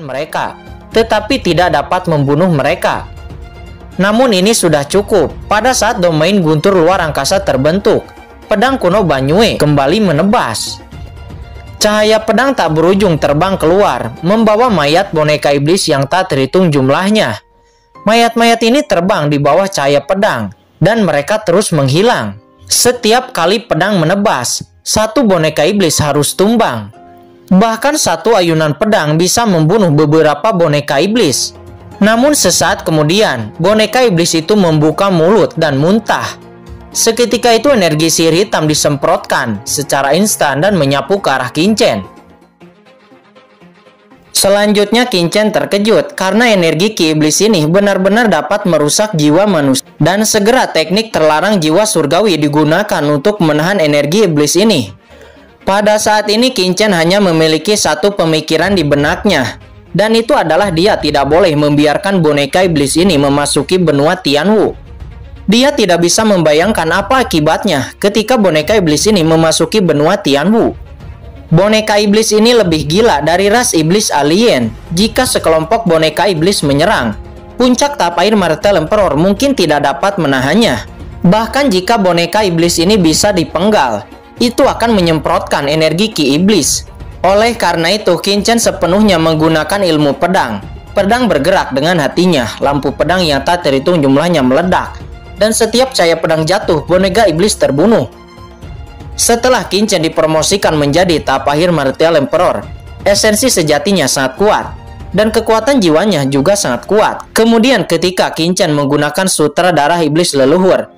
mereka, tetapi tidak dapat membunuh mereka. Namun ini sudah cukup. Pada saat domain guntur luar angkasa terbentuk, pedang kuno Banyue kembali menebas. Cahaya pedang tak berujung terbang keluar, membawa mayat boneka iblis yang tak terhitung jumlahnya. Mayat-mayat ini terbang di bawah cahaya pedang, dan mereka terus menghilang. Setiap kali pedang menebas, satu boneka iblis harus tumbang. Bahkan satu ayunan pedang bisa membunuh beberapa boneka iblis. Namun sesaat kemudian, boneka iblis itu membuka mulut dan muntah. Seketika itu energi sihir hitam disemprotkan secara instan dan menyapu ke arah Qin-Chen. Selanjutnya Qin-Chen terkejut karena energi ki iblis ini benar-benar dapat merusak jiwa manusia. Dan segera teknik terlarang jiwa surgawi digunakan untuk menahan energi iblis ini. Pada saat ini Qin-Chen hanya memiliki satu pemikiran di benaknya, dan itu adalah dia tidak boleh membiarkan boneka iblis ini memasuki benua Tianwu. Dia tidak bisa membayangkan apa akibatnya ketika boneka iblis ini memasuki benua Tianwu. Boneka iblis ini lebih gila dari ras iblis alien. Jika sekelompok boneka iblis menyerang, puncak tahap air Martel Emperor mungkin tidak dapat menahannya. Bahkan jika boneka iblis ini bisa dipenggal, itu akan menyemprotkan energi ki iblis. Oleh karena itu, Qin-Chen sepenuhnya menggunakan ilmu pedang. Pedang bergerak dengan hatinya, lampu pedang yang tak terhitung jumlahnya meledak, dan setiap cahaya pedang jatuh, boneka iblis terbunuh. Setelah Qin-Chen dipromosikan menjadi tahap akhir Martial Emperor, esensi sejatinya sangat kuat, dan kekuatan jiwanya juga sangat kuat. Kemudian ketika Qin-Chen menggunakan sutra darah iblis leluhur,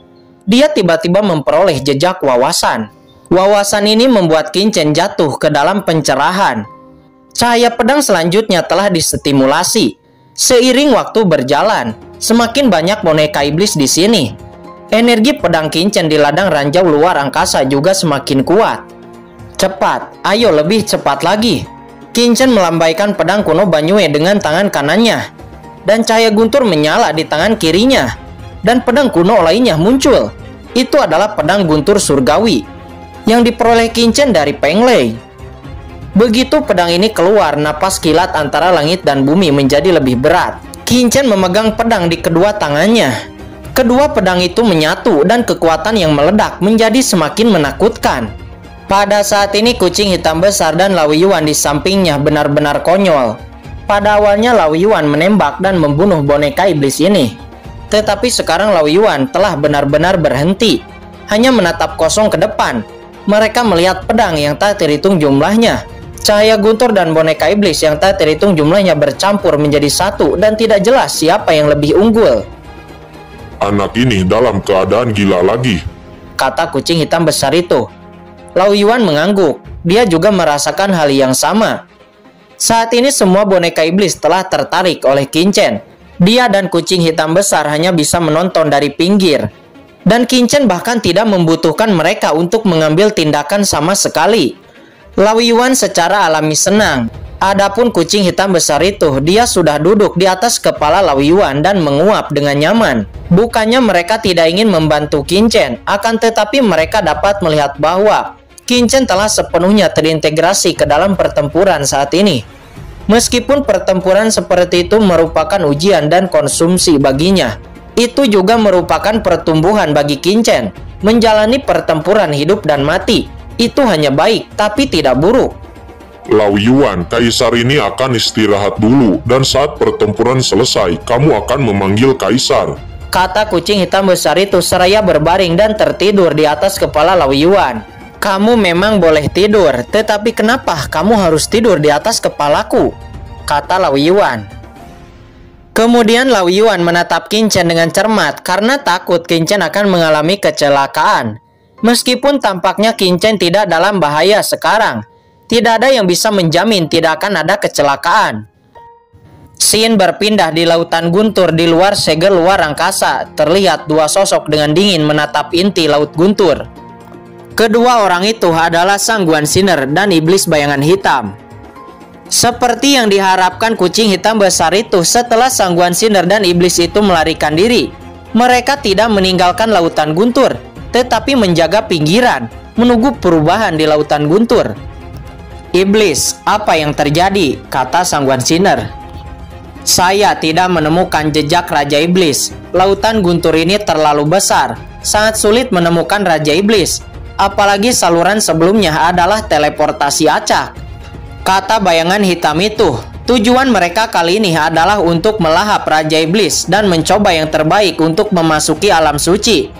dia tiba-tiba memperoleh jejak wawasan. Wawasan ini membuat Qin-Chen jatuh ke dalam pencerahan. Cahaya pedang selanjutnya telah distimulasi. Seiring waktu berjalan, semakin banyak boneka iblis di sini. Energi pedang Qin-Chen di ladang ranjau luar angkasa juga semakin kuat. Cepat, ayo lebih cepat lagi. Qin-Chen melambaikan pedang kuno Banyue dengan tangan kanannya, dan cahaya guntur menyala di tangan kirinya. Dan pedang kuno lainnya muncul. Itu adalah pedang guntur surgawi yang diperoleh Qin-Chen dari Peng Lei. Begitu pedang ini keluar, napas kilat antara langit dan bumi menjadi lebih berat. Qin-Chen memegang pedang di kedua tangannya. Kedua pedang itu menyatu dan kekuatan yang meledak menjadi semakin menakutkan. Pada saat ini kucing hitam besar dan Lao Yuan di sampingnya benar-benar konyol. Pada awalnya Lao Yuan menembak dan membunuh boneka iblis ini. Tetapi sekarang Lao Yuan telah benar-benar berhenti, hanya menatap kosong ke depan. Mereka melihat pedang yang tak terhitung jumlahnya. Cahaya guntur dan boneka iblis yang tak terhitung jumlahnya bercampur menjadi satu dan tidak jelas siapa yang lebih unggul. Anak ini dalam keadaan gila lagi, kata kucing hitam besar itu. Lao Yuan mengangguk. Dia juga merasakan hal yang sama. Saat ini semua boneka iblis telah tertarik oleh Qin-Chen. Dia dan kucing hitam besar hanya bisa menonton dari pinggir. Dan Qin-Chen bahkan tidak membutuhkan mereka untuk mengambil tindakan sama sekali. Lao Yuan secara alami senang. Adapun kucing hitam besar itu, dia sudah duduk di atas kepala Lao Yuan dan menguap dengan nyaman. Bukannya mereka tidak ingin membantu Qin-Chen, akan tetapi mereka dapat melihat bahwa Qin-Chen telah sepenuhnya terintegrasi ke dalam pertempuran saat ini. Meskipun pertempuran seperti itu merupakan ujian dan konsumsi baginya, itu juga merupakan pertumbuhan bagi Qin-Chen. Menjalani pertempuran hidup dan mati, itu hanya baik, tapi tidak buruk. Lao Yuan, kaisar ini akan istirahat dulu, dan saat pertempuran selesai, kamu akan memanggil kaisar, kata kucing hitam besar itu seraya berbaring dan tertidur di atas kepala Lao Yuan. Kamu memang boleh tidur, tetapi kenapa kamu harus tidur di atas kepalaku? Kata Lao Yuan. Kemudian Lao Yuan menatap Qin-Chen dengan cermat karena takut Qin-Chen akan mengalami kecelakaan. Meskipun tampaknya Qin-Chen tidak dalam bahaya sekarang, tidak ada yang bisa menjamin tidak akan ada kecelakaan. Scene berpindah di lautan guntur di luar segel luar angkasa. Terlihat dua sosok dengan dingin menatap inti laut guntur. Kedua orang itu adalah Sang Guan Sinner dan iblis bayangan hitam. Seperti yang diharapkan kucing hitam besar itu, setelah Sang Guan Sinner dan iblis itu melarikan diri, mereka tidak meninggalkan lautan guntur, tetapi menjaga pinggiran, menunggu perubahan di lautan guntur. "Iblis, apa yang terjadi?" kata Sangguan Sinner. "Saya tidak menemukan jejak Raja Iblis. Lautan guntur ini terlalu besar. Sangat sulit menemukan Raja Iblis. Apalagi saluran sebelumnya adalah teleportasi acak," kata bayangan hitam itu. Tujuan mereka kali ini adalah untuk melahap Raja Iblis dan mencoba yang terbaik untuk memasuki alam suci.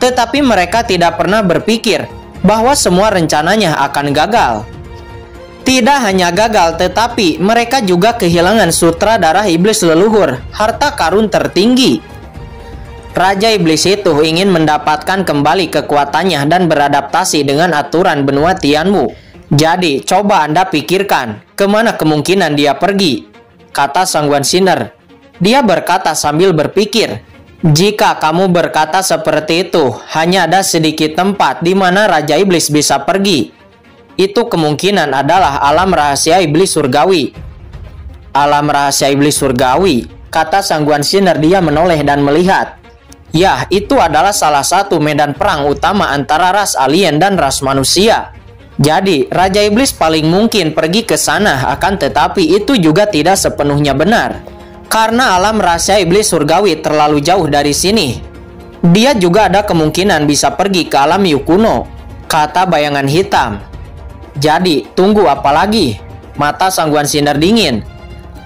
Tetapi mereka tidak pernah berpikir bahwa semua rencananya akan gagal. Tidak hanya gagal, tetapi mereka juga kehilangan sutra darah iblis leluhur, harta karun tertinggi. Raja Iblis itu ingin mendapatkan kembali kekuatannya dan beradaptasi dengan aturan benua Tianmu. "Jadi, coba Anda pikirkan, kemana kemungkinan dia pergi?" kata Sangguan Sinner. Dia berkata sambil berpikir, "Jika kamu berkata seperti itu, hanya ada sedikit tempat di mana Raja Iblis bisa pergi. Itu kemungkinan adalah alam rahasia iblis surgawi." "Alam rahasia iblis surgawi?" kata Sangguan Sinner. Dia menoleh dan melihat. Ya, itu adalah salah satu medan perang utama antara ras alien dan ras manusia. Jadi, Raja Iblis paling mungkin pergi ke sana, akan tetapi itu juga tidak sepenuhnya benar. Karena alam rahasia iblis surgawi terlalu jauh dari sini. Dia juga ada kemungkinan bisa pergi ke alam Yukuno, kata bayangan hitam. "Jadi, tunggu apa lagi?" Mata Sangguan Sinner dingin.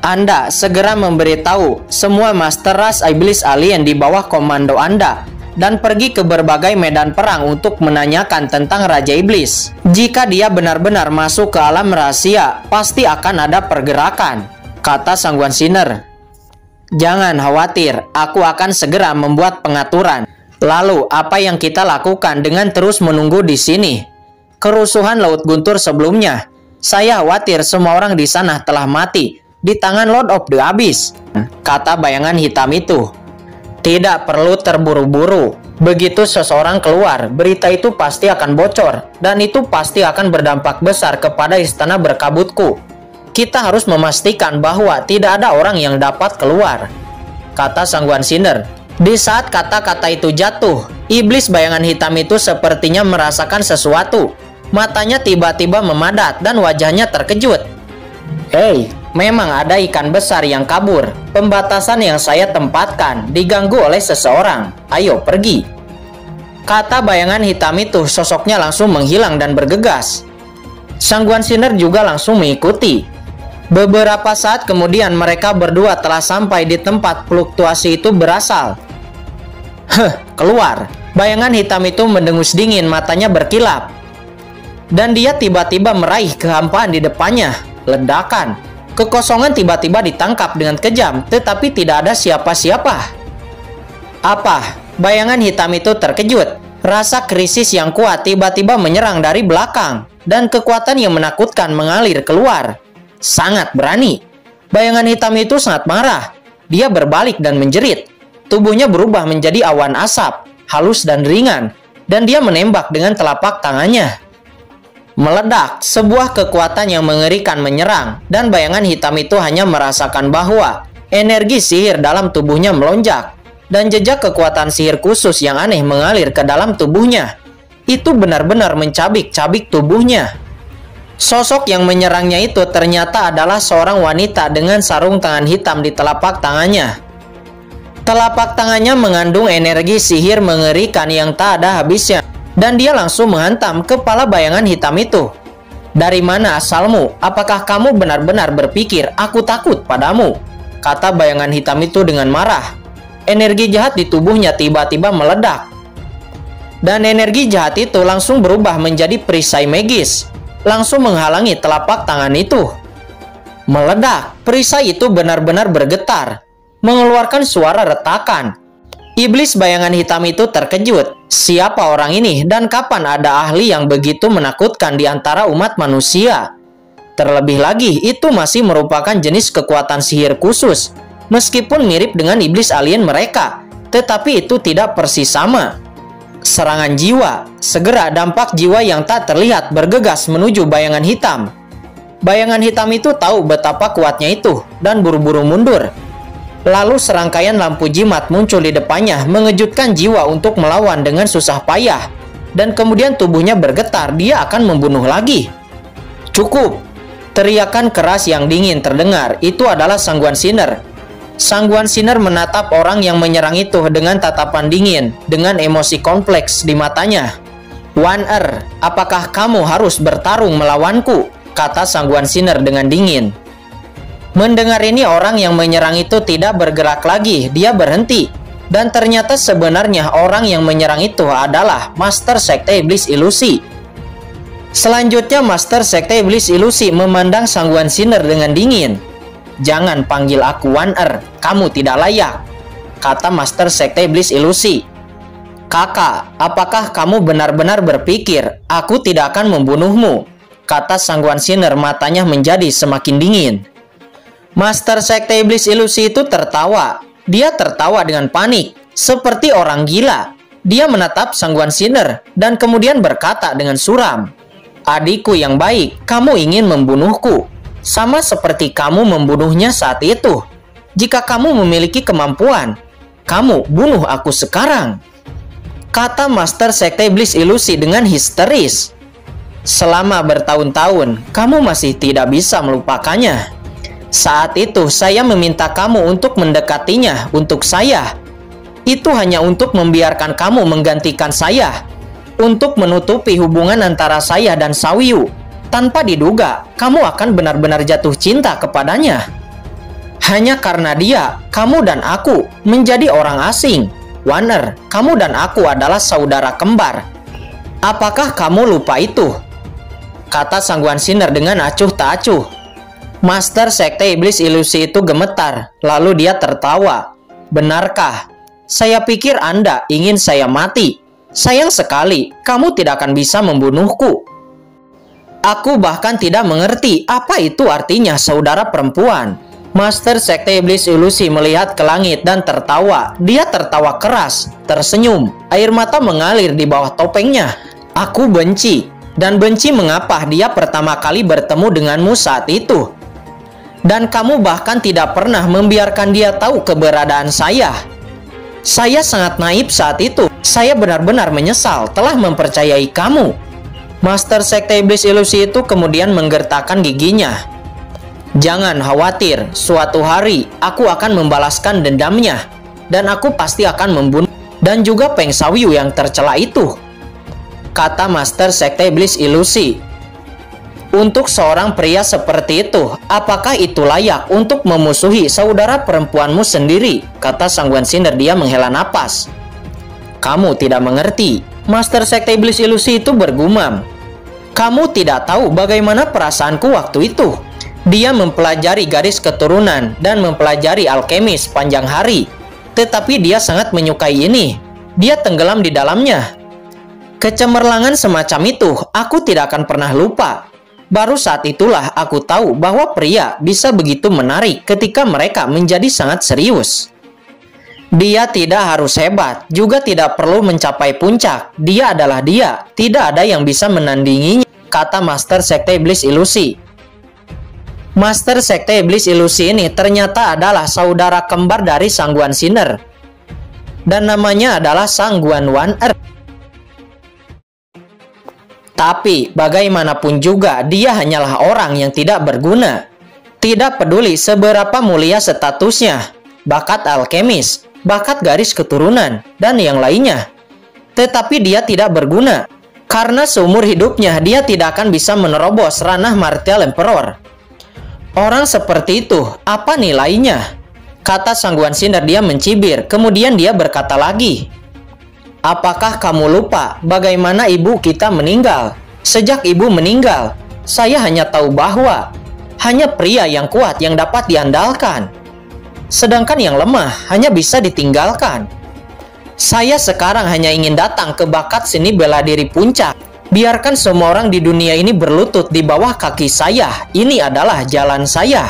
"Anda segera memberitahu semua master ras iblis alien di bawah komando Anda dan pergi ke berbagai medan perang untuk menanyakan tentang Raja Iblis. Jika dia benar-benar masuk ke alam rahasia, pasti akan ada pergerakan," kata Sangguan Sinner. "Jangan khawatir, aku akan segera membuat pengaturan. Lalu, apa yang kita lakukan dengan terus menunggu di sini? Kerusuhan Laut Guntur sebelumnya, saya khawatir semua orang di sana telah mati di tangan Lord of the Abyss," kata bayangan hitam itu. "Tidak perlu terburu-buru. Begitu seseorang keluar, berita itu pasti akan bocor, dan itu pasti akan berdampak besar kepada istana berkabutku. Kita harus memastikan bahwa tidak ada orang yang dapat keluar," kata Sangguan Sinner. Di saat kata-kata itu jatuh, iblis bayangan hitam itu sepertinya merasakan sesuatu. Matanya tiba-tiba memadat dan wajahnya terkejut. "Hei, memang ada ikan besar yang kabur. Pembatasan yang saya tempatkan diganggu oleh seseorang. Ayo pergi," kata bayangan hitam itu. Sosoknya langsung menghilang dan bergegas. Sangguan Sinner juga langsung mengikuti. Beberapa saat kemudian mereka berdua telah sampai di tempat fluktuasi itu berasal. Keluar. Bayangan hitam itu mendengus dingin, matanya berkilap. Dan dia tiba-tiba meraih kehampaan di depannya. Ledakan. Kekosongan tiba-tiba ditangkap dengan kejam, tetapi tidak ada siapa-siapa. "Apa?" Bayangan hitam itu terkejut. Rasa krisis yang kuat tiba-tiba menyerang dari belakang, dan kekuatan yang menakutkan mengalir keluar. Sangat berani. Bayangan hitam itu sangat marah. Dia berbalik dan menjerit. Tubuhnya berubah menjadi awan asap, halus dan ringan, dan dia menembak dengan telapak tangannya. Meledak, sebuah kekuatan yang mengerikan menyerang, dan bayangan hitam itu hanya merasakan bahwa energi sihir dalam tubuhnya melonjak, dan jejak kekuatan sihir khusus yang aneh mengalir ke dalam tubuhnya. Itu benar-benar mencabik-cabik tubuhnya. Sosok yang menyerangnya itu ternyata adalah seorang wanita dengan sarung tangan hitam di telapak tangannya. Telapak tangannya mengandung energi sihir mengerikan yang tak ada habisnya. Dan dia langsung menghantam kepala bayangan hitam itu. "Dari mana asalmu? Apakah kamu benar-benar berpikir aku takut padamu?" kata bayangan hitam itu dengan marah. Energi jahat di tubuhnya tiba-tiba meledak. Dan energi jahat itu langsung berubah menjadi perisai magis, langsung menghalangi telapak tangan itu. Meledak, perisai itu benar-benar bergetar, mengeluarkan suara retakan. Iblis bayangan hitam itu terkejut. Siapa orang ini dan kapan ada ahli yang begitu menakutkan di antara umat manusia? Terlebih lagi, itu masih merupakan jenis kekuatan sihir khusus. Meskipun mirip dengan iblis alien mereka, tetapi itu tidak persis sama. Serangan jiwa. Segera dampak jiwa yang tak terlihat bergegas menuju bayangan hitam. Bayangan hitam itu tahu betapa kuatnya itu dan buru-buru mundur. Lalu serangkaian lampu jimat muncul di depannya, mengejutkan jiwa untuk melawan dengan susah payah. Dan kemudian tubuhnya bergetar, dia akan membunuh lagi. Cukup! Teriakan keras yang dingin terdengar. Itu adalah Sangguan Sinner. Sangguan Sinner menatap orang yang menyerang itu dengan tatapan dingin, dengan emosi kompleks di matanya. "Wan-er, apakah kamu harus bertarung melawanku?" kata Sangguan Sinner dengan dingin. Mendengar ini, orang yang menyerang itu tidak bergerak lagi. Dia berhenti. Dan ternyata sebenarnya orang yang menyerang itu adalah Master Sekte Iblis Ilusi. Selanjutnya, Master Sekte Iblis Ilusi memandang Sangguan Sinner dengan dingin. "Jangan panggil aku Wan-er, kamu tidak layak," kata Master Sekte Iblis Ilusi. "Kakak, apakah kamu benar-benar berpikir aku tidak akan membunuhmu?" kata Sangguan Sinner, matanya menjadi semakin dingin. Master Sekte Iblis Ilusi itu tertawa. Dia tertawa dengan panik, seperti orang gila. Dia menatap Sangguan Sinner dan kemudian berkata dengan suram, "Adikku yang baik, kamu ingin membunuhku. Sama seperti kamu membunuhnya saat itu. Jika kamu memiliki kemampuan, kamu bunuh aku sekarang," kata Master Sekte Iblis Ilusi dengan histeris. "Selama bertahun-tahun, kamu masih tidak bisa melupakannya. Saat itu saya meminta kamu untuk mendekatinya untuk saya. Itu hanya untuk membiarkan kamu menggantikan saya, untuk menutupi hubungan antara saya dan Xiaoyu. Tanpa diduga, kamu akan benar-benar jatuh cinta kepadanya. Hanya karena dia, kamu dan aku menjadi orang asing. Wan-er, kamu dan aku adalah saudara kembar. Apakah kamu lupa itu?" kata Sangguan Sinner dengan acuh tak acuh. Master Sekte Iblis Ilusi itu gemetar, lalu dia tertawa. "Benarkah? Saya pikir Anda ingin saya mati. Sayang sekali, kamu tidak akan bisa membunuhku. Aku bahkan tidak mengerti apa itu artinya saudara perempuan." Master Sekte Iblis Ilusi melihat ke langit dan tertawa. Dia tertawa keras, tersenyum. Air mata mengalir di bawah topengnya. "Aku benci, dan benci mengapa dia pertama kali bertemu denganmu saat itu. Dan kamu bahkan tidak pernah membiarkan dia tahu keberadaan saya. Saya sangat naif saat itu. Saya benar-benar menyesal telah mempercayai kamu." Master Sekte Iblis Ilusi itu kemudian menggertakkan giginya. "Jangan khawatir, suatu hari aku akan membalaskan dendamnya. Dan aku pasti akan membunuh dan juga Peng Xiaoyu yang tercela itu," kata Master Sekte Iblis Ilusi. "Untuk seorang pria seperti itu, apakah itu layak untuk memusuhi saudara perempuanmu sendiri?" kata Sangguan Sinner. Dia menghela napas. "Kamu tidak mengerti." Master Sekte Iblis Ilusi itu bergumam. "Kamu tidak tahu bagaimana perasaanku waktu itu." Dia mempelajari garis keturunan dan mempelajari alkemi sepanjang hari. Tetapi dia sangat menyukai ini. Dia tenggelam di dalamnya. Kecemerlangan semacam itu aku tidak akan pernah lupa. Baru saat itulah aku tahu bahwa pria bisa begitu menarik ketika mereka menjadi sangat serius. Dia tidak harus hebat, juga tidak perlu mencapai puncak. Dia adalah dia, tidak ada yang bisa menandinginya, kata Master Sekte Iblis Ilusi. Master Sekte Iblis Ilusi ini ternyata adalah saudara kembar dari Sangguan Sinner. Dan namanya adalah Sangguan Wan-er. Tapi bagaimanapun juga dia hanyalah orang yang tidak berguna. Tidak peduli seberapa mulia statusnya, bakat alkemis, bakat garis keturunan, dan yang lainnya. Tetapi dia tidak berguna. Karena seumur hidupnya dia tidak akan bisa menerobos ranah Martial Emperor. Orang seperti itu, apa nilainya? Kata Sangguan Sinner. Dia mencibir, kemudian dia berkata lagi, "Apakah kamu lupa bagaimana ibu kita meninggal? Sejak ibu meninggal, saya hanya tahu bahwa hanya pria yang kuat yang dapat diandalkan. Sedangkan yang lemah hanya bisa ditinggalkan. Saya sekarang hanya ingin datang ke bakat seni bela diri puncak. Biarkan semua orang di dunia ini berlutut di bawah kaki saya. Ini adalah jalan saya,"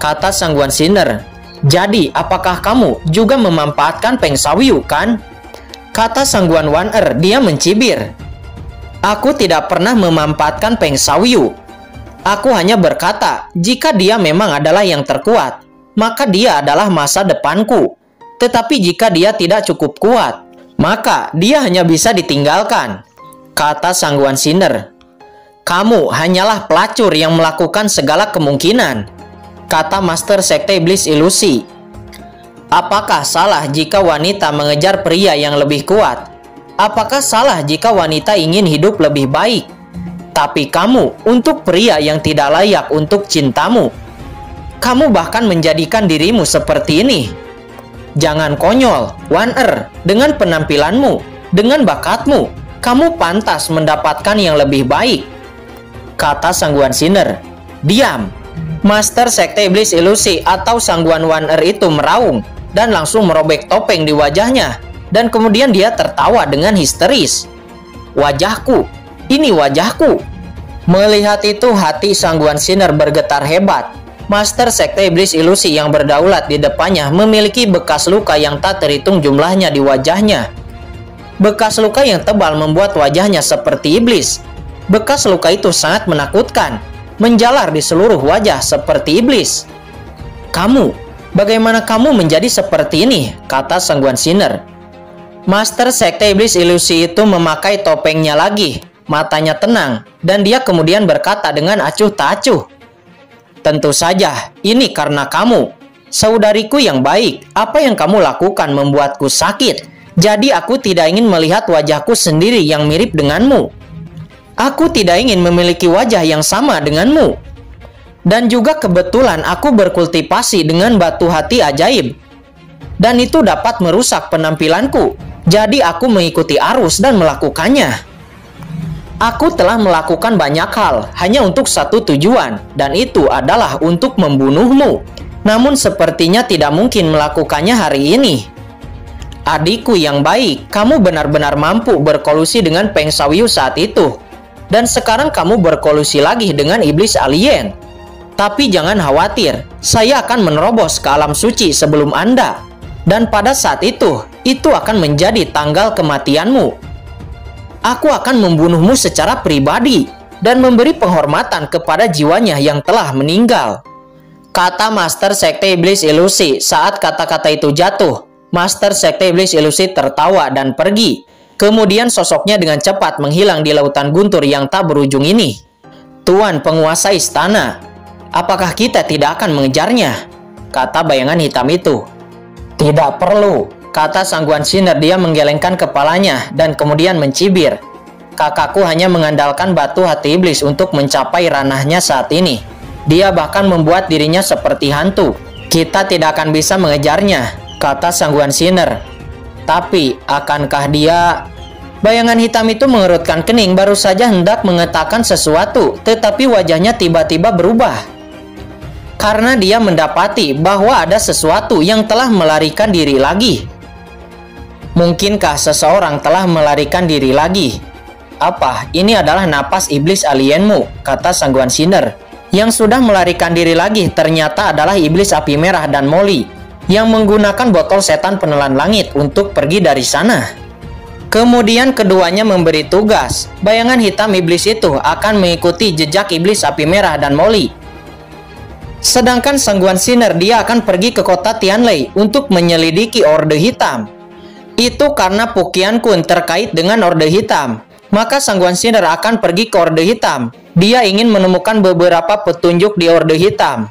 kata Sangguan Sinner. "Jadi, apakah kamu juga memanfaatkan Peng Xiaoyu, kan?" kata Sangguan Wan-er. Dia mencibir. "Aku tidak pernah memanfaatkan Peng Xiaoyu. Aku hanya berkata, jika dia memang adalah yang terkuat, maka dia adalah masa depanku. Tetapi jika dia tidak cukup kuat, maka dia hanya bisa ditinggalkan," kata Sangguan Sinner. Kamu hanyalah pelacur yang melakukan segala kemungkinan, kata Master Sekte Iblis Ilusi. Apakah salah jika wanita mengejar pria yang lebih kuat? Apakah salah jika wanita ingin hidup lebih baik? Tapi kamu untuk pria yang tidak layak untuk cintamu. Kamu bahkan menjadikan dirimu seperti ini. Jangan konyol, Wan-er, dengan penampilanmu, dengan bakatmu, kamu pantas mendapatkan yang lebih baik, kata Sangguan Sinner. Diam. Master Sekte Iblis Ilusi atau Sangguan Wan-er itu meraung dan langsung merobek topeng di wajahnya, dan kemudian dia tertawa dengan histeris. Wajahku, ini wajahku. Melihat itu hati Sangguan Sinner bergetar hebat. Master Sekte Iblis Ilusi yang berdaulat di depannya memiliki bekas luka yang tak terhitung jumlahnya di wajahnya. Bekas luka yang tebal membuat wajahnya seperti iblis. Bekas luka itu sangat menakutkan, menjalar di seluruh wajah seperti iblis. Kamu, bagaimana kamu menjadi seperti ini? Kata Sangguan Sinner. Master Sekte Iblis Ilusi itu memakai topengnya lagi. Matanya tenang, dan dia kemudian berkata dengan acuh tak acuh. Tentu saja, ini karena kamu. Saudariku yang baik, apa yang kamu lakukan membuatku sakit. Jadi aku tidak ingin melihat wajahku sendiri yang mirip denganmu. Aku tidak ingin memiliki wajah yang sama denganmu. Dan juga kebetulan aku berkultivasi dengan batu hati ajaib. Dan itu dapat merusak penampilanku. Jadi aku mengikuti arus dan melakukannya. Aku telah melakukan banyak hal hanya untuk satu tujuan, dan itu adalah untuk membunuhmu. Namun sepertinya tidak mungkin melakukannya hari ini. Adikku yang baik, kamu benar-benar mampu berkolusi dengan Peng Xiaoyu saat itu. Dan sekarang kamu berkolusi lagi dengan iblis alien. Tapi jangan khawatir, saya akan menerobos ke alam suci sebelum Anda. Dan pada saat itu akan menjadi tanggal kematianmu. Aku akan membunuhmu secara pribadi dan memberi penghormatan kepada jiwanya yang telah meninggal, kata Master Sekte Iblis Ilusi. Saat kata-kata itu jatuh, Master Sekte Iblis Ilusi tertawa dan pergi. Kemudian sosoknya dengan cepat menghilang di lautan guntur yang tak berujung ini. Tuan penguasa istana, apakah kita tidak akan mengejarnya? Kata bayangan hitam itu. Tidak perlu, kata Sangguan Sinner. Dia menggelengkan kepalanya dan kemudian mencibir. Kakakku hanya mengandalkan batu hati iblis untuk mencapai ranahnya saat ini. Dia bahkan membuat dirinya seperti hantu. Kita tidak akan bisa mengejarnya, kata Sangguan Sinner. Tapi, akankah dia... Bayangan hitam itu mengerutkan kening, baru saja hendak mengatakan sesuatu, tetapi wajahnya tiba-tiba berubah. Karena dia mendapati bahwa ada sesuatu yang telah melarikan diri lagi. Mungkinkah seseorang telah melarikan diri lagi? Apa? Ini adalah napas iblis alienmu, kata Sangguan Sinner. Yang sudah melarikan diri lagi ternyata adalah iblis api merah dan Molly, yang menggunakan botol setan penelan langit untuk pergi dari sana. Kemudian keduanya memberi tugas. Bayangan hitam iblis itu akan mengikuti jejak iblis api merah dan Molly. Sedangkan Sangguan Sinner dia akan pergi ke kota Tianlei untuk menyelidiki Orde Hitam. Itu karena Pukian Kun terkait dengan Orde Hitam. Maka Sangguan Sinner akan pergi ke Orde Hitam. Dia ingin menemukan beberapa petunjuk di Orde Hitam.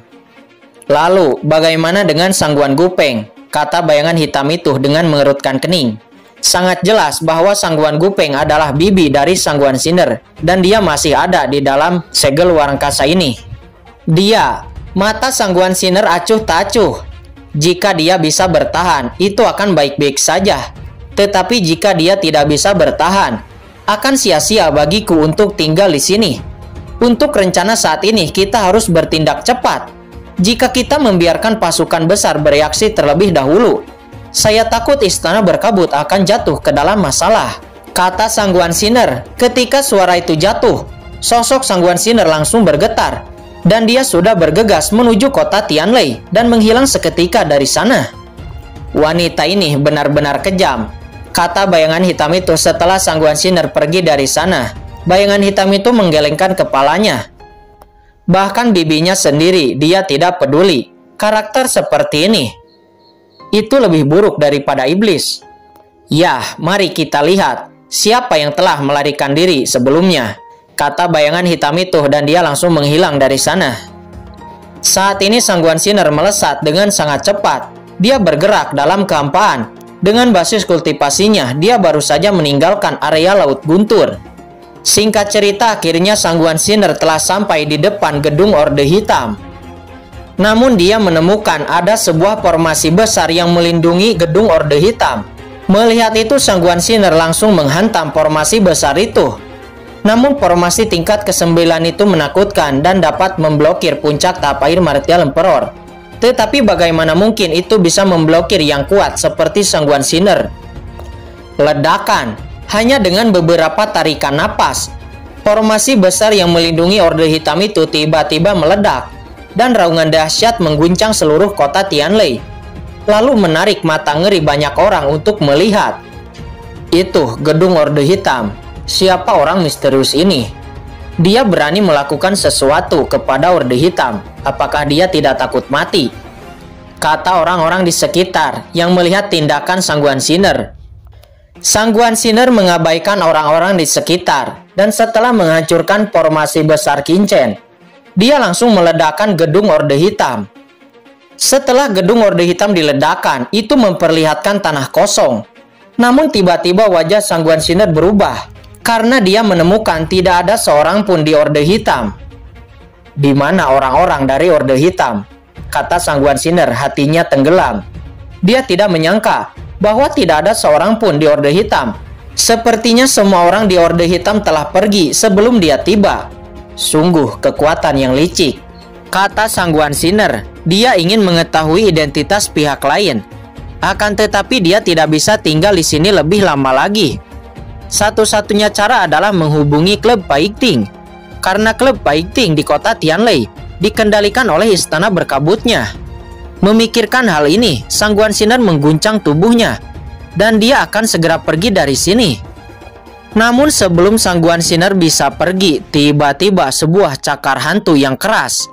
Lalu, bagaimana dengan Sangguan Gupeng? Kata bayangan hitam itu dengan mengerutkan kening. Sangat jelas bahwa Sangguan Gupeng adalah bibi dari Sangguan Sinner. Dan dia masih ada di dalam segel warangkasa ini. Mata Sangguan Sinner acuh tak acuh. Jika dia bisa bertahan, itu akan baik-baik saja. Tetapi jika dia tidak bisa bertahan, akan sia-sia bagiku untuk tinggal di sini. Untuk rencana saat ini, kita harus bertindak cepat. Jika kita membiarkan pasukan besar bereaksi terlebih dahulu, saya takut istana berkabut akan jatuh ke dalam masalah, kata Sangguan Sinner. Ketika suara itu jatuh, sosok Sangguan Sinner langsung bergetar. Dan dia sudah bergegas menuju kota Tianlei dan menghilang seketika dari sana. Wanita ini benar-benar kejam, kata bayangan hitam itu setelah Sangguan Sinner pergi dari sana. Bayangan hitam itu menggelengkan kepalanya. Bahkan bibinya sendiri dia tidak peduli. Karakter seperti ini, itu lebih buruk daripada iblis. Yah, mari kita lihat siapa yang telah melarikan diri sebelumnya. kata bayangan hitam itu, dan dia langsung menghilang dari sana. Saat ini Sangguan Sinner melesat dengan sangat cepat. Dia bergerak dalam kehampaan. Dengan basis kultivasinya, dia baru saja meninggalkan area Laut Guntur. Singkat cerita, akhirnya Sangguan Sinner telah sampai di depan gedung Orde Hitam. Namun dia menemukan ada sebuah formasi besar yang melindungi gedung Orde Hitam. Melihat itu, Sangguan Sinner langsung menghantam formasi besar itu. Namun formasi tingkat ke-9 itu menakutkan dan dapat memblokir puncak Tapair Martial Emperor. Tetapi bagaimana mungkin itu bisa memblokir yang kuat seperti Sangguan Sinner? Ledakan. Hanya dengan beberapa tarikan napas, formasi besar yang melindungi Orde Hitam itu tiba-tiba meledak. Dan raungan dahsyat mengguncang seluruh kota Tianlei, lalu menarik mata ngeri banyak orang untuk melihat. Itu gedung Orde Hitam. Siapa orang misterius ini? Dia berani melakukan sesuatu kepada Orde Hitam. Apakah dia tidak takut mati? Kata orang-orang di sekitar yang melihat tindakan Sangguan Sinner. Sangguan Sinner mengabaikan orang-orang di sekitar, dan setelah menghancurkan formasi besar Qinchen, dia langsung meledakkan gedung Orde Hitam. Setelah gedung Orde Hitam diledakkan, itu memperlihatkan tanah kosong. Namun tiba-tiba wajah Sangguan Sinner berubah, karena dia menemukan tidak ada seorang pun di Orde Hitam. Di mana orang-orang dari Orde Hitam? Kata Sangguan Sinner, hatinya tenggelam. Dia tidak menyangka bahwa tidak ada seorang pun di Orde Hitam. Sepertinya semua orang di Orde Hitam telah pergi sebelum dia tiba. Sungguh kekuatan yang licik, kata Sangguan Sinner. Dia ingin mengetahui identitas pihak lain. Akan tetapi dia tidak bisa tinggal di sini lebih lama lagi. Satu-satunya cara adalah menghubungi klub Paikting. Karena klub Paikting di kota Tianlei dikendalikan oleh istana berkabutnya. Memikirkan hal ini, Sangguan Sinner mengguncang tubuhnya. Dan dia akan segera pergi dari sini. Namun sebelum Sangguan Sinner bisa pergi, tiba-tiba sebuah cakar hantu yang keras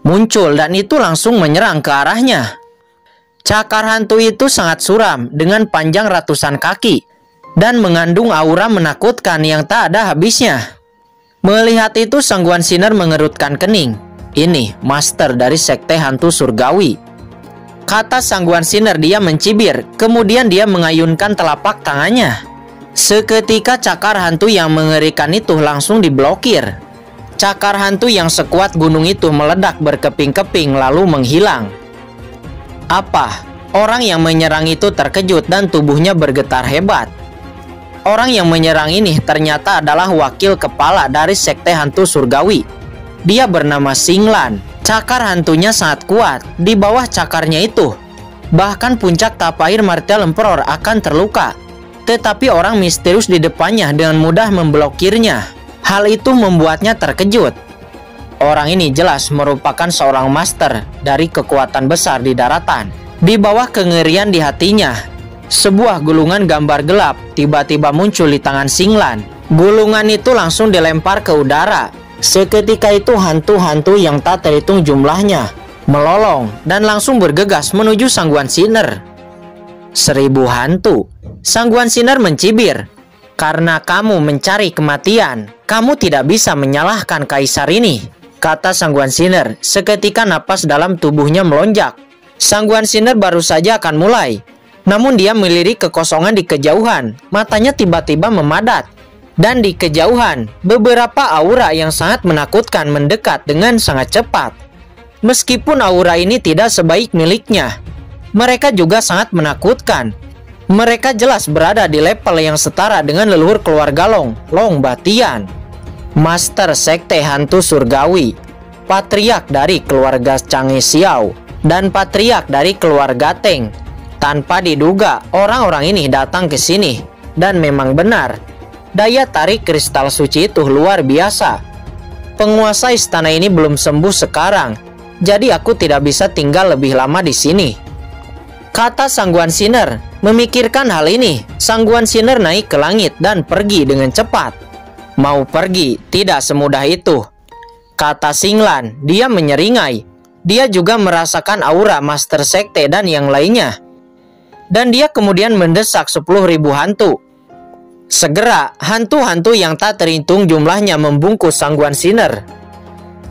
muncul dan itu langsung menyerang ke arahnya. Cakar hantu itu sangat suram dengan panjang ratusan kaki dan mengandung aura menakutkan yang tak ada habisnya. Melihat itu, Sangguan Sinner mengerutkan kening. Ini master dari sekte hantu surgawi, kata Sangguan Sinner. Dia mencibir, kemudian dia mengayunkan telapak tangannya. Seketika cakar hantu yang mengerikan itu langsung diblokir. Cakar hantu yang sekuat gunung itu meledak berkeping-keping lalu menghilang. Apa? Orang yang menyerang itu terkejut dan tubuhnya bergetar hebat. Orang yang menyerang ini ternyata adalah wakil kepala dari sekte hantu surgawi. Dia bernama Xinglan. Cakar hantunya sangat kuat. Di bawah cakarnya itu, bahkan puncak Tapair Martial Emperor akan terluka. Tetapi orang misterius di depannya dengan mudah memblokirnya. Hal itu membuatnya terkejut. Orang ini jelas merupakan seorang master dari kekuatan besar di daratan. Di bawah kengerian di hatinya, sebuah gulungan gambar gelap tiba-tiba muncul di tangan Xinglan. Gulungan itu langsung dilempar ke udara. Seketika itu hantu-hantu yang tak terhitung jumlahnya melolong dan langsung bergegas menuju Sangguan Sinner. 1000 hantu. Sangguan Sinner mencibir. Karena kamu mencari kematian, kamu tidak bisa menyalahkan kaisar ini, kata Sangguan Sinner. Seketika napas dalam tubuhnya melonjak. Sangguan Sinner baru saja akan mulai. Namun dia melirik kekosongan di kejauhan. Matanya tiba-tiba memadat. Dan di kejauhan, beberapa aura yang sangat menakutkan mendekat dengan sangat cepat. Meskipun aura ini tidak sebaik miliknya, mereka juga sangat menakutkan. Mereka jelas berada di level yang setara dengan leluhur keluarga Long Batian, master sekte hantu surgawi, patriark dari keluarga Chang'e Xiao, dan patriark dari keluarga Teng. Tanpa diduga, orang-orang ini datang ke sini. Dan memang benar, daya tarik kristal suci itu luar biasa. Penguasa istana ini belum sembuh sekarang, jadi aku tidak bisa tinggal lebih lama di sini, kata Sangguan Sinner. Memikirkan hal ini, Sangguan Sinner naik ke langit dan pergi dengan cepat. Mau pergi tidak semudah itu, kata Xinglan. Dia menyeringai. Dia juga merasakan aura master sekte dan yang lainnya. Dan dia kemudian mendesak 10.000 hantu. Segera, hantu-hantu yang tak terhitung jumlahnya membungkus Sangguan Sinner.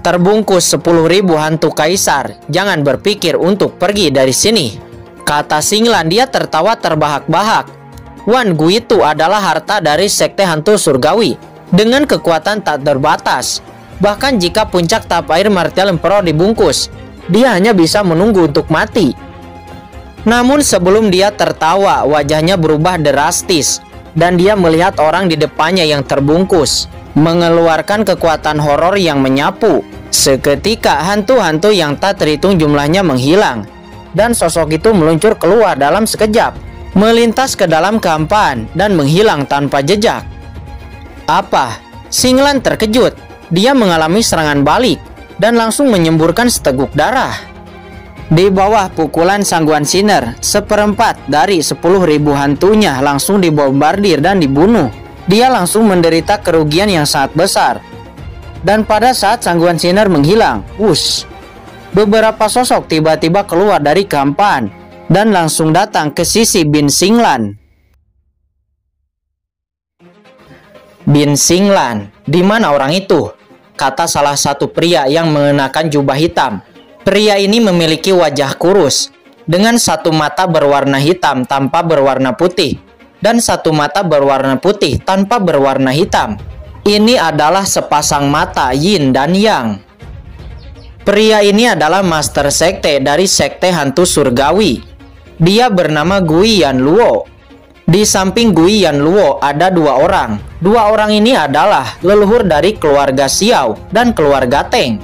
Terbungkus 10.000 hantu kaisar, jangan berpikir untuk pergi dari sini, kata Xinglan. Dia tertawa terbahak-bahak. Wan Gu itu adalah harta dari sekte hantu surgawi dengan kekuatan tak terbatas. Bahkan jika puncak tahap air Martial Emperor dibungkus, dia hanya bisa menunggu untuk mati. Namun sebelum dia tertawa, wajahnya berubah drastis dan dia melihat orang di depannya yang terbungkus mengeluarkan kekuatan horor yang menyapu. Seketika hantu-hantu yang tak terhitung jumlahnya menghilang dan sosok itu meluncur keluar dalam sekejap, melintas ke dalam kehampaan dan menghilang tanpa jejak. Apa? Xinglan terkejut. Dia mengalami serangan balik dan langsung menyemburkan seteguk darah. Di bawah pukulan Sangguan Sinner, 1/4 dari 10.000 hantunya langsung dibombardir dan dibunuh. Dia langsung menderita kerugian yang sangat besar. Dan pada saat Sangguan Sinner menghilang, wush, beberapa sosok tiba-tiba keluar dari kehampaan dan langsung datang ke sisi Bin Xinglan. Bin Xinglan, di mana orang itu? Kata salah satu pria yang mengenakan jubah hitam. Pria ini memiliki wajah kurus dengan satu mata berwarna hitam tanpa berwarna putih dan satu mata berwarna putih tanpa berwarna hitam. Ini adalah sepasang mata Yin dan Yang. Pria ini adalah master sekte dari sekte hantu surgawi. Dia bernama Gui Yanluo. Di samping Gui Yanluo ada dua orang. Dua orang ini adalah leluhur dari keluarga Xiao dan keluarga Teng.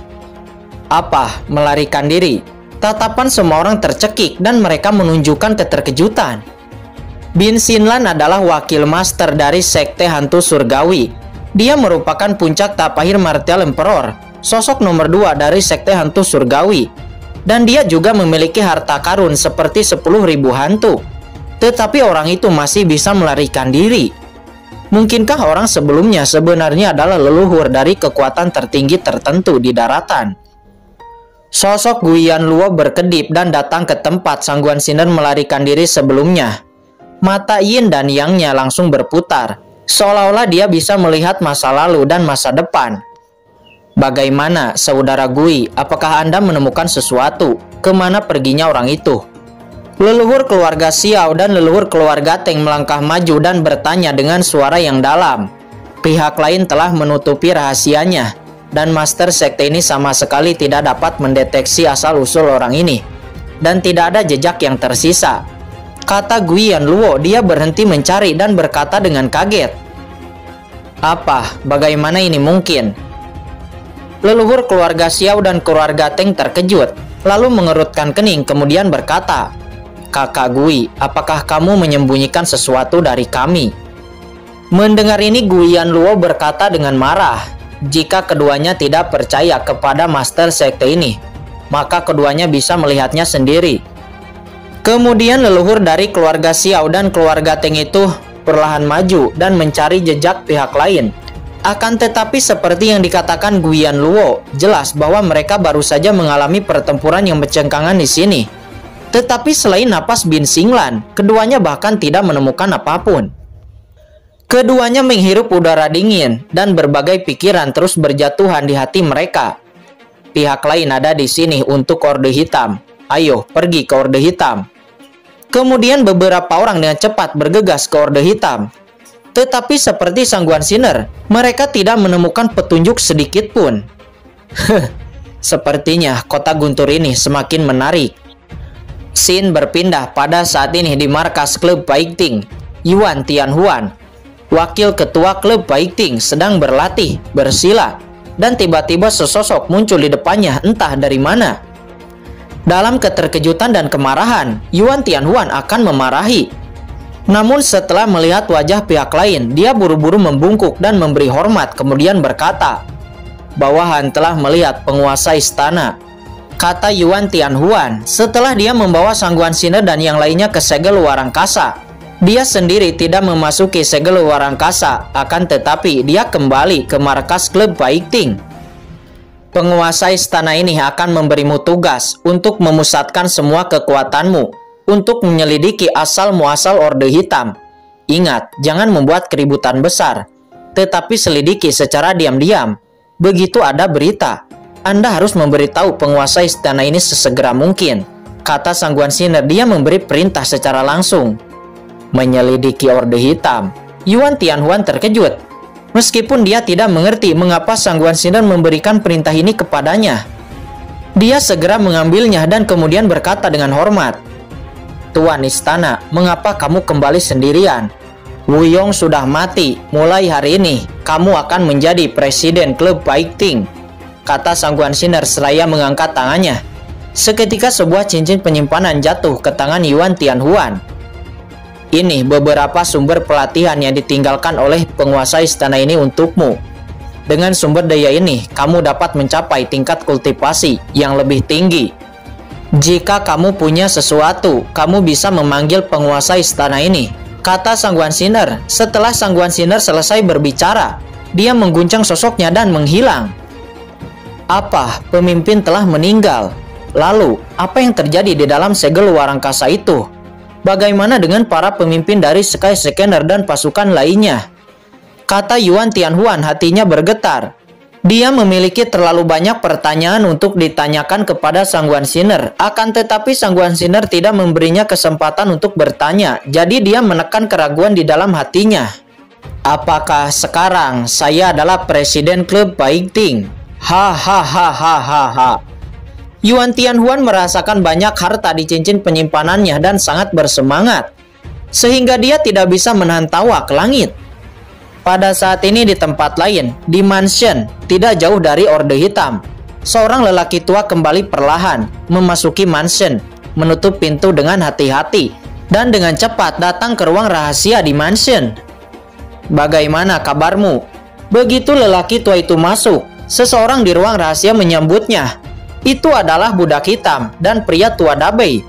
Apa? Melarikan diri? Tatapan semua orang tercekik dan mereka menunjukkan keterkejutan. Bin Xinglan adalah wakil master dari sekte hantu surgawi. Dia merupakan puncak tahap akhir Martial Emperor, sosok nomor 2 dari sekte hantu surgawi. Dan dia juga memiliki harta karun seperti 10.000 hantu. Tetapi orang itu masih bisa melarikan diri. Mungkinkah orang sebelumnya sebenarnya adalah leluhur dari kekuatan tertinggi tertentu di daratan? Sosok Gui Yanluo berkedip dan datang ke tempat Sangguan Sinner melarikan diri sebelumnya. Mata Yin dan Yang-nya langsung berputar, seolah-olah dia bisa melihat masa lalu dan masa depan. Bagaimana, saudara Gui? Apakah Anda menemukan sesuatu? Kemana perginya orang itu? Leluhur keluarga Xiao dan leluhur keluarga Teng melangkah maju dan bertanya dengan suara yang dalam. Pihak lain telah menutupi rahasianya, dan master sekte ini sama sekali tidak dapat mendeteksi asal-usul orang ini. Dan tidak ada jejak yang tersisa. Kata Gui Yanluo, dia berhenti mencari dan berkata dengan kaget. Apa? Bagaimana ini mungkin? Leluhur keluarga Xiao dan keluarga Teng terkejut, lalu mengerutkan kening kemudian berkata, Kakak Gui, apakah kamu menyembunyikan sesuatu dari kami? Mendengar ini Gui Yanluo berkata dengan marah, jika keduanya tidak percaya kepada master sekte ini, maka keduanya bisa melihatnya sendiri. Kemudian leluhur dari keluarga Xiao dan keluarga Teng itu perlahan maju dan mencari jejak pihak lain. Akan tetapi seperti yang dikatakan Gui Yanluo, jelas bahwa mereka baru saja mengalami pertempuran yang mencengkangan di sini. Tetapi selain napas Bin Xinglan, keduanya bahkan tidak menemukan apapun. Keduanya menghirup udara dingin dan berbagai pikiran terus berjatuhan di hati mereka. Pihak lain ada di sini untuk Orde Hitam. Ayo, pergi ke Orde Hitam. Kemudian beberapa orang dengan cepat bergegas ke Orde Hitam. Tetapi seperti Sangguan Sinner, mereka tidak menemukan petunjuk sedikit pun. Sepertinya kota guntur ini semakin menarik. Scene berpindah pada saat ini di markas klub fighting. Yuan Tianhuan, wakil ketua klub fighting, sedang berlatih, bersila. Dan tiba-tiba sesosok muncul di depannya entah dari mana. Dalam keterkejutan dan kemarahan, Yuan Tianhuan akan memarahi. Namun setelah melihat wajah pihak lain, dia buru-buru membungkuk dan memberi hormat kemudian berkata, Bawahan telah melihat penguasa istana, kata Yuan Tianhuan setelah dia membawa Sangguan Sinner dan yang lainnya ke segel luar angkasa. Dia sendiri tidak memasuki segel luar angkasa, akan tetapi dia kembali ke markas klub fighting. Penguasa istana ini akan memberimu tugas untuk memusatkan semua kekuatanmu untuk menyelidiki asal-muasal Orde Hitam. Ingat, jangan membuat keributan besar, tetapi selidiki secara diam-diam. Begitu ada berita, Anda harus memberitahu penguasa istana ini sesegera mungkin, kata Sang Guan Xiner. Dia memberi perintah secara langsung. Menyelidiki Orde Hitam, Yuan Tianhuan terkejut. Meskipun dia tidak mengerti mengapa Sang Guan Xiner memberikan perintah ini kepadanya. Dia segera mengambilnya dan kemudian berkata dengan hormat, "Tuan istana, mengapa kamu kembali sendirian? Wu Yong sudah mati. Mulai hari ini, kamu akan menjadi presiden klub Baikting," kata Sang Guan Xiner seraya mengangkat tangannya. Seketika sebuah cincin penyimpanan jatuh ke tangan Yuan Tianhuan. "Ini beberapa sumber pelatihan yang ditinggalkan oleh penguasa istana ini untukmu. Dengan sumber daya ini, kamu dapat mencapai tingkat kultivasi yang lebih tinggi. Jika kamu punya sesuatu, kamu bisa memanggil penguasa istana ini," kata Sang Guan Xiner. Setelah Sang Guan Xiner selesai berbicara, dia mengguncang sosoknya dan menghilang. Apa? Pemimpin telah meninggal. Lalu, apa yang terjadi di dalam segel luar angkasa itu? Bagaimana dengan para pemimpin dari Sky Scanner dan pasukan lainnya? Kata Yuan Tianhuan, hatinya bergetar. Dia memiliki terlalu banyak pertanyaan untuk ditanyakan kepada Sang Guan Xiner. Akan tetapi Sang Guan Xiner tidak memberinya kesempatan untuk bertanya. Jadi dia menekan keraguan di dalam hatinya. "Apakah sekarang saya adalah presiden klub Baikting?" Hahaha. Yuan Tianhuan merasakan banyak harta di cincin penyimpanannya dan sangat bersemangat, sehingga dia tidak bisa menahan tawa ke langit. Pada saat ini di tempat lain, di mansion, tidak jauh dari Orde Hitam, seorang lelaki tua kembali perlahan memasuki mansion, menutup pintu dengan hati-hati, dan dengan cepat datang ke ruang rahasia di mansion. "Bagaimana kabarmu?" Begitu lelaki tua itu masuk, seseorang di ruang rahasia menyambutnya. Itu adalah budak hitam dan pria tua Dabei.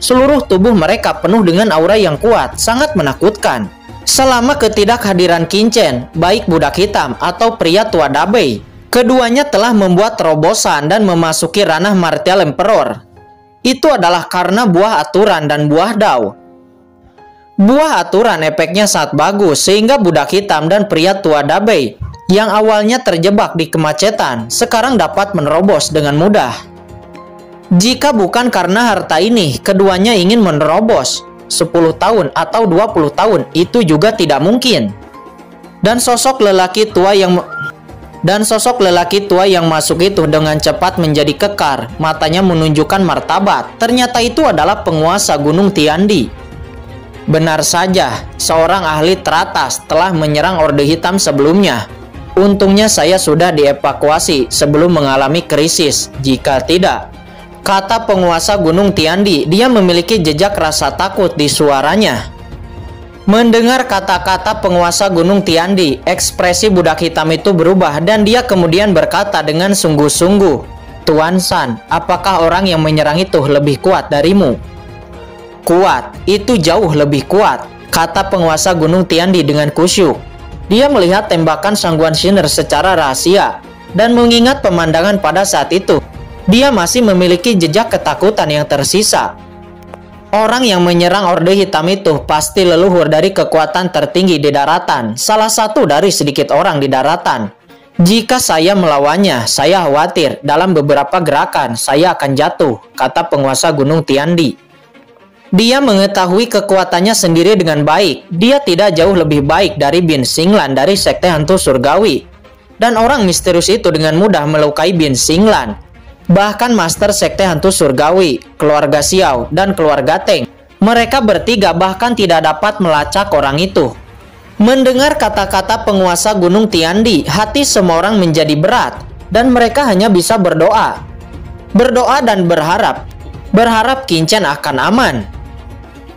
Seluruh tubuh mereka penuh dengan aura yang kuat, sangat menakutkan. Selama ketidakhadiran Qin, baik budak hitam atau pria tua Dabei, keduanya telah membuat terobosan dan memasuki ranah Martial Emperor. Itu adalah karena buah aturan dan buah Dao. Buah aturan efeknya sangat bagus, sehingga budak hitam dan pria tua Dabei yang awalnya terjebak di kemacetan, sekarang dapat menerobos dengan mudah. Jika bukan karena harta ini, keduanya ingin menerobos 10 tahun atau 20 tahun, itu juga tidak mungkin. Dan sosok lelaki tua yang masuk itu dengan cepat menjadi kekar, matanya menunjukkan martabat. Ternyata itu adalah penguasa Gunung Tiandi. Benar saja, seorang ahli teratas telah menyerang Orde Hitam sebelumnya. Untungnya saya sudah dievakuasi sebelum mengalami krisis. Jika tidak, kata penguasa Gunung Tiandi, dia memiliki jejak rasa takut di suaranya. Mendengar kata-kata penguasa Gunung Tiandi, ekspresi budak hitam itu berubah dan dia kemudian berkata dengan sungguh-sungguh, "Tuan San, apakah orang yang menyerang itu lebih kuat darimu?" "Kuat, itu jauh lebih kuat," kata penguasa Gunung Tiandi dengan kusyuk. Dia melihat tembakan Sang Guan Xiner secara rahasia dan mengingat pemandangan pada saat itu. Dia masih memiliki jejak ketakutan yang tersisa. Orang yang menyerang Orde Hitam itu pasti leluhur dari kekuatan tertinggi di daratan, salah satu dari sedikit orang di daratan. Jika saya melawannya, saya khawatir dalam beberapa gerakan saya akan jatuh, kata penguasa Gunung Tiandi. Dia mengetahui kekuatannya sendiri dengan baik. Dia tidak jauh lebih baik dari Bin Xinglan dari Sekte Hantu Surgawi. Dan orang misterius itu dengan mudah melukai Bin Xinglan. Bahkan Master Sekte Hantu Surgawi, keluarga Xiao, dan keluarga Teng. Mereka bertiga bahkan tidak dapat melacak orang itu. Mendengar kata-kata penguasa Gunung Tiandi, hati semua orang menjadi berat. Dan mereka hanya bisa berdoa. Berdoa dan berharap. Berharap Qin akan aman.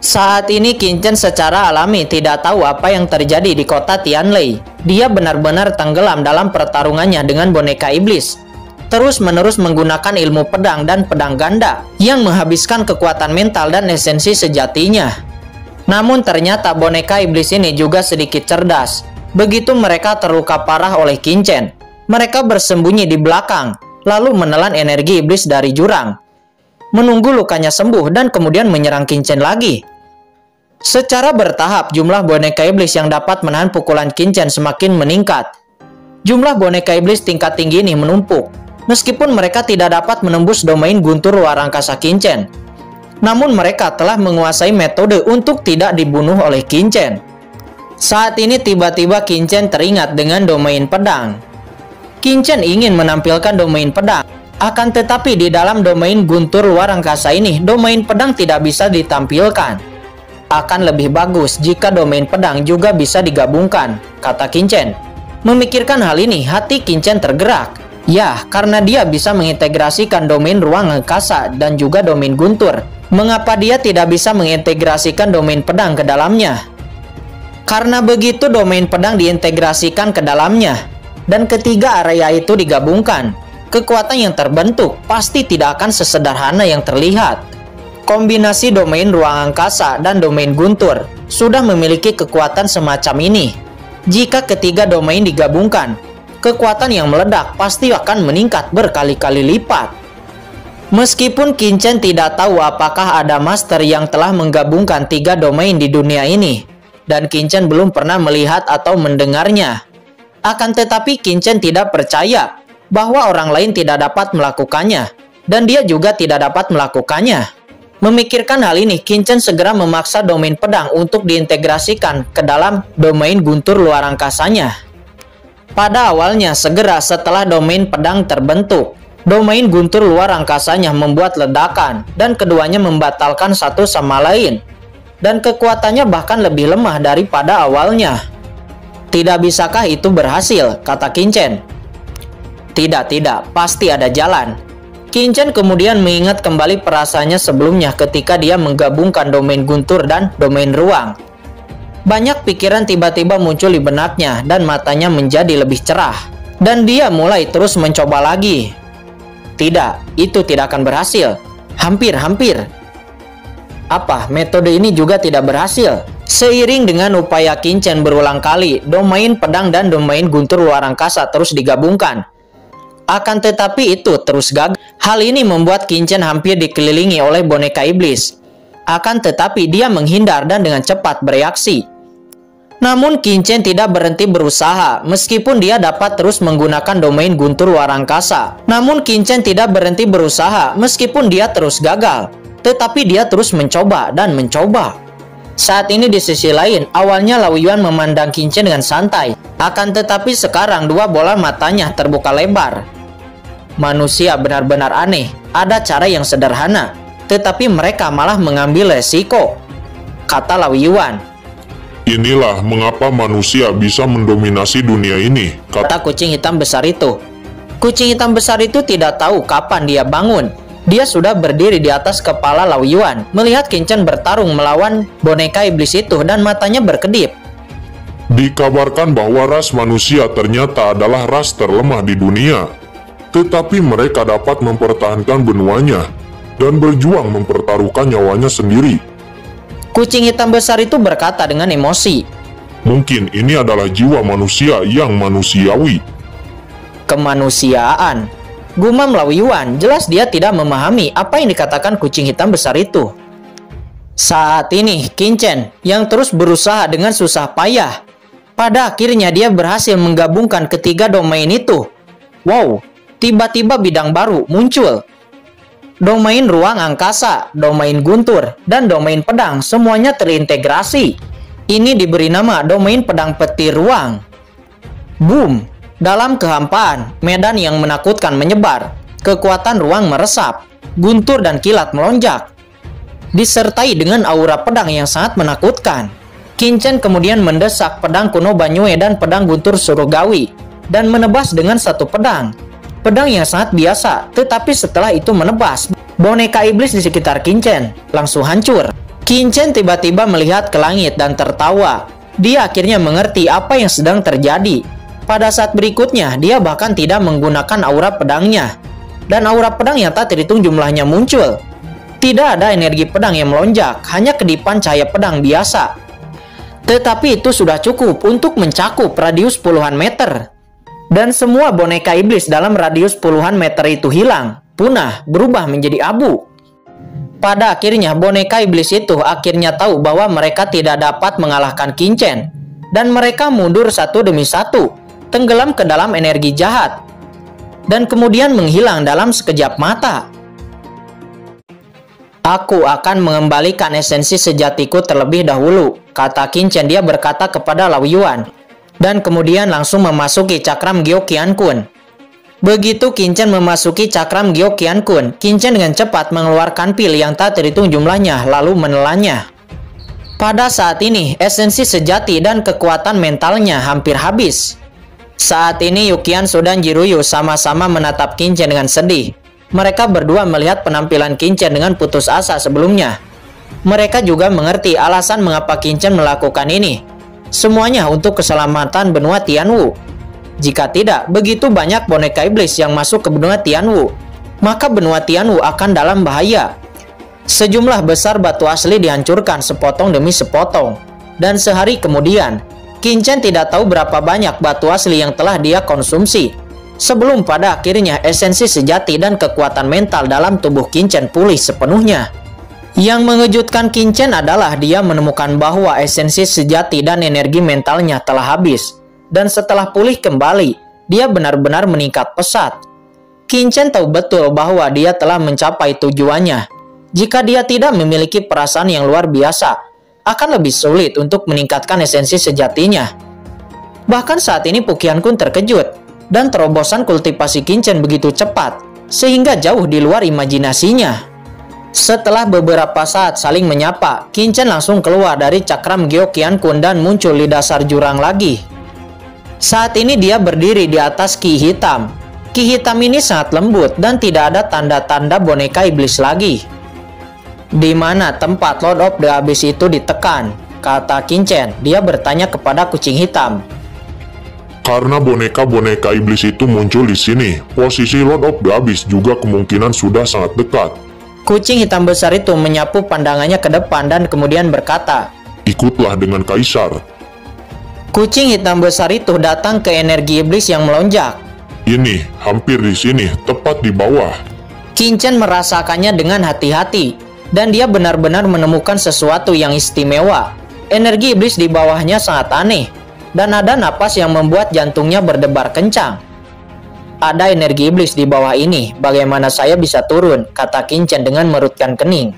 Saat ini Qin secara alami tidak tahu apa yang terjadi di kota Tianlei. Dia benar-benar tenggelam dalam pertarungannya dengan boneka iblis. Terus-menerus menggunakan ilmu pedang dan pedang ganda yang menghabiskan kekuatan mental dan esensi sejatinya. Namun ternyata boneka iblis ini juga sedikit cerdas. Begitu mereka terluka parah oleh Qin, mereka bersembunyi di belakang, lalu menelan energi iblis dari jurang. Menunggu lukanya sembuh dan kemudian menyerang Qin lagi. Secara bertahap, jumlah boneka iblis yang dapat menahan pukulan Qin Chen semakin meningkat. Jumlah boneka iblis tingkat tinggi ini menumpuk, meskipun mereka tidak dapat menembus domain guntur luar angkasa Qin Chen. Namun mereka telah menguasai metode untuk tidak dibunuh oleh Qin Chen. Saat ini tiba-tiba Qin Chen teringat dengan domain pedang. Qin Chen ingin menampilkan domain pedang, akan tetapi di dalam domain guntur luar angkasa ini, domain pedang tidak bisa ditampilkan. Akan lebih bagus jika domain pedang juga bisa digabungkan, kata Qin Chen. Memikirkan hal ini, hati Qin Chen tergerak. Ya, karena dia bisa mengintegrasikan domain ruang angkasa dan juga domain guntur. Mengapa dia tidak bisa mengintegrasikan domain pedang ke dalamnya? Karena begitu domain pedang diintegrasikan ke dalamnya, dan ketiga area itu digabungkan, kekuatan yang terbentuk pasti tidak akan sesederhana yang terlihat. Kombinasi domain ruang angkasa dan domain guntur sudah memiliki kekuatan semacam ini. Jika ketiga domain digabungkan, kekuatan yang meledak pasti akan meningkat berkali-kali lipat. Meskipun Qin Chen tidak tahu apakah ada master yang telah menggabungkan tiga domain di dunia ini, dan Qin Chen belum pernah melihat atau mendengarnya. Akan tetapi Qin Chen tidak percaya bahwa orang lain tidak dapat melakukannya, dan dia juga tidak dapat melakukannya. Memikirkan hal ini, Qin Chen segera memaksa domain pedang untuk diintegrasikan ke dalam domain guntur luar angkasanya. Pada awalnya, segera setelah domain pedang terbentuk, domain guntur luar angkasanya membuat ledakan dan keduanya membatalkan satu sama lain. Dan kekuatannya bahkan lebih lemah daripada awalnya. Tidak bisakah itu berhasil, kata Qin Chen. Tidak, pasti ada jalan. Qin Chen kemudian mengingat kembali perasaannya sebelumnya ketika dia menggabungkan domain guntur dan domain ruang. Banyak pikiran tiba-tiba muncul di benaknya dan matanya menjadi lebih cerah. Dan dia mulai terus mencoba lagi. Tidak, itu tidak akan berhasil. Hampir. Apa, metode ini juga tidak berhasil? Seiring dengan upaya Qin Chen berulang kali, domain pedang dan domain guntur luar angkasa terus digabungkan. Akan tetapi itu terus gagal. Hal ini membuat Qin Chen hampir dikelilingi oleh boneka iblis. Akan tetapi dia menghindar dan dengan cepat bereaksi. Namun Qin Chen tidak berhenti berusaha meskipun dia dapat terus menggunakan domain guntur luar angkasa. Namun Qin Chen tidak berhenti berusaha meskipun dia terus gagal. Tetapi dia terus mencoba dan mencoba. Saat ini di sisi lain, awalnya Lao Yuan memandang Qin Chen dengan santai. Akan tetapi sekarang dua bola matanya terbuka lebar. Manusia benar-benar aneh. Ada cara yang sederhana, tetapi mereka malah mengambil resiko, kata Lao Yuan. Inilah mengapa manusia bisa mendominasi dunia ini, kata kucing hitam besar itu. Kucing hitam besar itu tidak tahu kapan dia bangun. Dia sudah berdiri di atas kepala Lao Yuan, melihat Qin Chen bertarung melawan boneka iblis itu dan matanya berkedip. Dikabarkan bahwa ras manusia ternyata adalah ras terlemah di dunia. Tetapi mereka dapat mempertahankan benuanya dan berjuang mempertaruhkan nyawanya sendiri. Kucing hitam besar itu berkata dengan emosi. Mungkin ini adalah jiwa manusia yang manusiawi. Kemanusiaan, gumam Lao Yuan. Jelas dia tidak memahami apa yang dikatakan kucing hitam besar itu. Saat ini Qin Chen yang terus berusaha dengan susah payah. Pada akhirnya dia berhasil menggabungkan ketiga domain itu. Wow, tiba-tiba bidang baru muncul. Domain ruang angkasa, domain guntur, dan domain pedang semuanya terintegrasi. Ini diberi nama domain pedang petir ruang. Boom! Dalam kehampaan, medan yang menakutkan menyebar. Kekuatan ruang meresap. Guntur dan kilat melonjak. Disertai dengan aura pedang yang sangat menakutkan. Qin Chen kemudian mendesak pedang kuno Banyue dan pedang guntur surgawi dan menebas dengan satu pedang. Pedang yang sangat biasa, tetapi setelah itu menebas, boneka iblis di sekitar Qin Chen langsung hancur. Qin Chen tiba-tiba melihat ke langit dan tertawa. Dia akhirnya mengerti apa yang sedang terjadi. Pada saat berikutnya, dia bahkan tidak menggunakan aura pedangnya. Dan aura pedang yang tak terhitung jumlahnya muncul. Tidak ada energi pedang yang melonjak, hanya kedipan cahaya pedang biasa. Tetapi itu sudah cukup untuk mencakup radius puluhan meter. Dan semua boneka iblis dalam radius puluhan meter itu hilang, punah, berubah menjadi abu. Pada akhirnya boneka iblis itu akhirnya tahu bahwa mereka tidak dapat mengalahkan Qin-Chen, dan mereka mundur satu demi satu, tenggelam ke dalam energi jahat, dan kemudian menghilang dalam sekejap mata. Aku akan mengembalikan esensi sejatiku terlebih dahulu, kata Qin-Chen. Dia berkata kepada Lao Yuan, dan kemudian langsung memasuki cakram Gyo Qian Kun. Begitu Qin-Chen memasuki cakram Gyo Qian Kun, Qin-Chen dengan cepat mengeluarkan pil yang tak terhitung jumlahnya, lalu menelannya. Pada saat ini, esensi sejati dan kekuatan mentalnya hampir habis. Saat ini Yuqian dan Jiruyu sama-sama menatap Qin-Chen dengan sedih. Mereka berdua melihat penampilan Qin-Chen dengan putus asa sebelumnya. Mereka juga mengerti alasan mengapa Qin-Chen melakukan ini. Semuanya untuk keselamatan benua Tianwu. Jika tidak, begitu banyak boneka iblis yang masuk ke benua Tianwu, maka benua Tianwu akan dalam bahaya. Sejumlah besar batu asli dihancurkan sepotong demi sepotong. Dan sehari kemudian, Qin-Chen tidak tahu berapa banyak batu asli yang telah dia konsumsi, sebelum pada akhirnya esensi sejati dan kekuatan mental dalam tubuh Qin-Chen pulih sepenuhnya. Yang mengejutkan Qin-Chen adalah dia menemukan bahwa esensi sejati dan energi mentalnya telah habis. Dan setelah pulih kembali, dia benar-benar meningkat pesat. Qin-Chen tahu betul bahwa dia telah mencapai tujuannya. Jika dia tidak memiliki perasaan yang luar biasa, akan lebih sulit untuk meningkatkan esensi sejatinya. Bahkan saat ini Pu Qiankun terkejut, dan terobosan kultivasi Qin-Chen begitu cepat, sehingga jauh di luar imajinasinya. Setelah beberapa saat saling menyapa, Qin-Chen langsung keluar dari cakram Gyo Qian Kun dan muncul di dasar jurang lagi. Saat ini dia berdiri di atas ki hitam. Ki hitam ini sangat lembut dan tidak ada tanda-tanda boneka iblis lagi. Di mana tempat Lord of the Abyss itu ditekan? Kata Qin-Chen. Dia bertanya kepada kucing hitam. Karena boneka-boneka iblis itu muncul di sini, posisi Lord of the Abyss juga kemungkinan sudah sangat dekat. Kucing hitam besar itu menyapu pandangannya ke depan dan kemudian berkata, "Ikutlah dengan Kaisar." Kucing hitam besar itu datang ke energi iblis yang melonjak. Ini, hampir di sini, tepat di bawah. Qin-Chen merasakannya dengan hati-hati, dan dia benar-benar menemukan sesuatu yang istimewa. Energi iblis di bawahnya sangat aneh, dan ada napas yang membuat jantungnya berdebar kencang. Ada energi iblis di bawah ini, bagaimana saya bisa turun? Kata Qin-Chen dengan merutkan kening.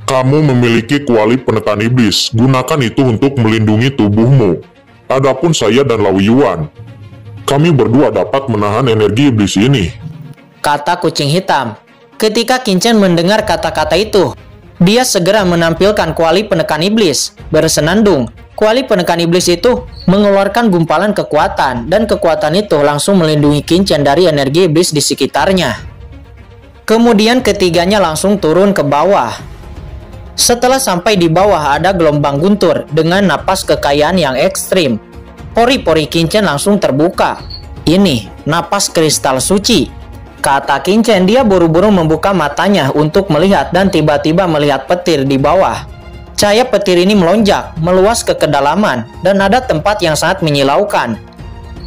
Kamu memiliki kuali penekan iblis, gunakan itu untuk melindungi tubuhmu. Adapun saya dan Lao Yuan, kami berdua dapat menahan energi iblis ini, kata kucing hitam. Ketika Qin-Chen mendengar kata-kata itu, dia segera menampilkan kuali penekan iblis. Bersenandung, kuali penekan iblis itu mengeluarkan gumpalan kekuatan, dan kekuatan itu langsung melindungi Qin-Chen dari energi iblis di sekitarnya. Kemudian ketiganya langsung turun ke bawah. Setelah sampai di bawah ada gelombang guntur dengan napas kekayaan yang ekstrim. Pori-pori Qin-Chen langsung terbuka. Ini napas kristal suci, kata Qin-Chen. Dia buru-buru membuka matanya untuk melihat dan tiba-tiba melihat petir di bawah. Cahaya petir ini melonjak, meluas ke kedalaman, dan ada tempat yang sangat menyilaukan.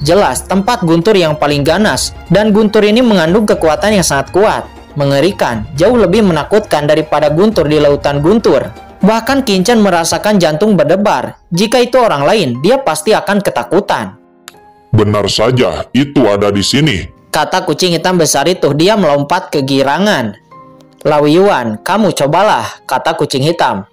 Jelas tempat guntur yang paling ganas, dan guntur ini mengandung kekuatan yang sangat kuat. Mengerikan, jauh lebih menakutkan daripada guntur di lautan guntur. Bahkan Qin-Chen merasakan jantung berdebar. Jika itu orang lain, dia pasti akan ketakutan. Benar saja, itu ada di sini, kata kucing hitam besar itu. Dia melompat kegirangan. Lao Yuan, kamu cobalah, kata kucing hitam.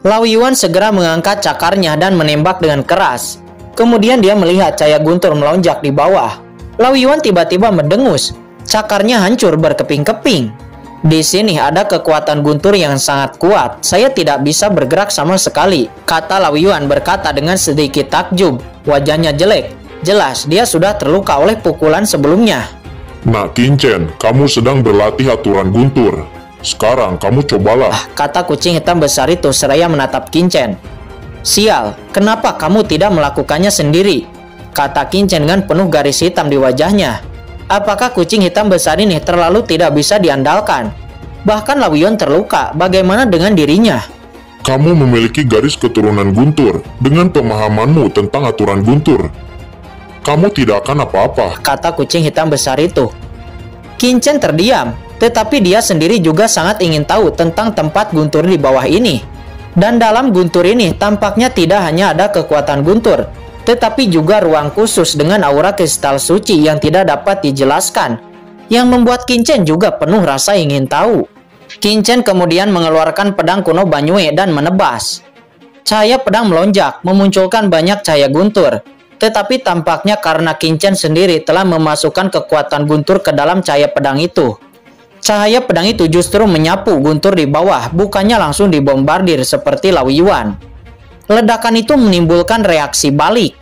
Lao Yuan segera mengangkat cakarnya dan menembak dengan keras. Kemudian dia melihat cahaya guntur melonjak di bawah. Lao Yuan tiba-tiba mendengus. Cakarnya hancur berkeping-keping. Di sini ada kekuatan guntur yang sangat kuat. Saya tidak bisa bergerak sama sekali, kata Lao Yuan berkata dengan sedikit takjub. Wajahnya jelek. Jelas dia sudah terluka oleh pukulan sebelumnya. Nah Qin-Chen, kamu sedang berlatih aturan guntur. Sekarang kamu cobalah, kata kucing hitam besar itu seraya menatap Qin-Chen. Sial, kenapa kamu tidak melakukannya sendiri? Kata Qin-Chen dengan penuh garis hitam di wajahnya. Apakah kucing hitam besar ini terlalu tidak bisa diandalkan? Bahkan Lao Yuan terluka, bagaimana dengan dirinya? Kamu memiliki garis keturunan guntur. Dengan pemahamanmu tentang aturan guntur, kamu tidak akan apa-apa, kata kucing hitam besar itu. Qin-Chen terdiam. Tetapi dia sendiri juga sangat ingin tahu tentang tempat guntur di bawah ini. Dan dalam guntur ini tampaknya tidak hanya ada kekuatan guntur, tetapi juga ruang khusus dengan aura kristal suci yang tidak dapat dijelaskan, yang membuat Qin Chen juga penuh rasa ingin tahu. Qin Chen kemudian mengeluarkan pedang kuno Banyue dan menebas. Cahaya pedang melonjak, memunculkan banyak cahaya guntur. Tetapi tampaknya karena Qin Chen sendiri telah memasukkan kekuatan guntur ke dalam cahaya pedang itu. Cahaya pedang itu justru menyapu guntur di bawah, bukannya langsung dibombardir seperti Lao Yuan. Ledakan itu menimbulkan reaksi balik.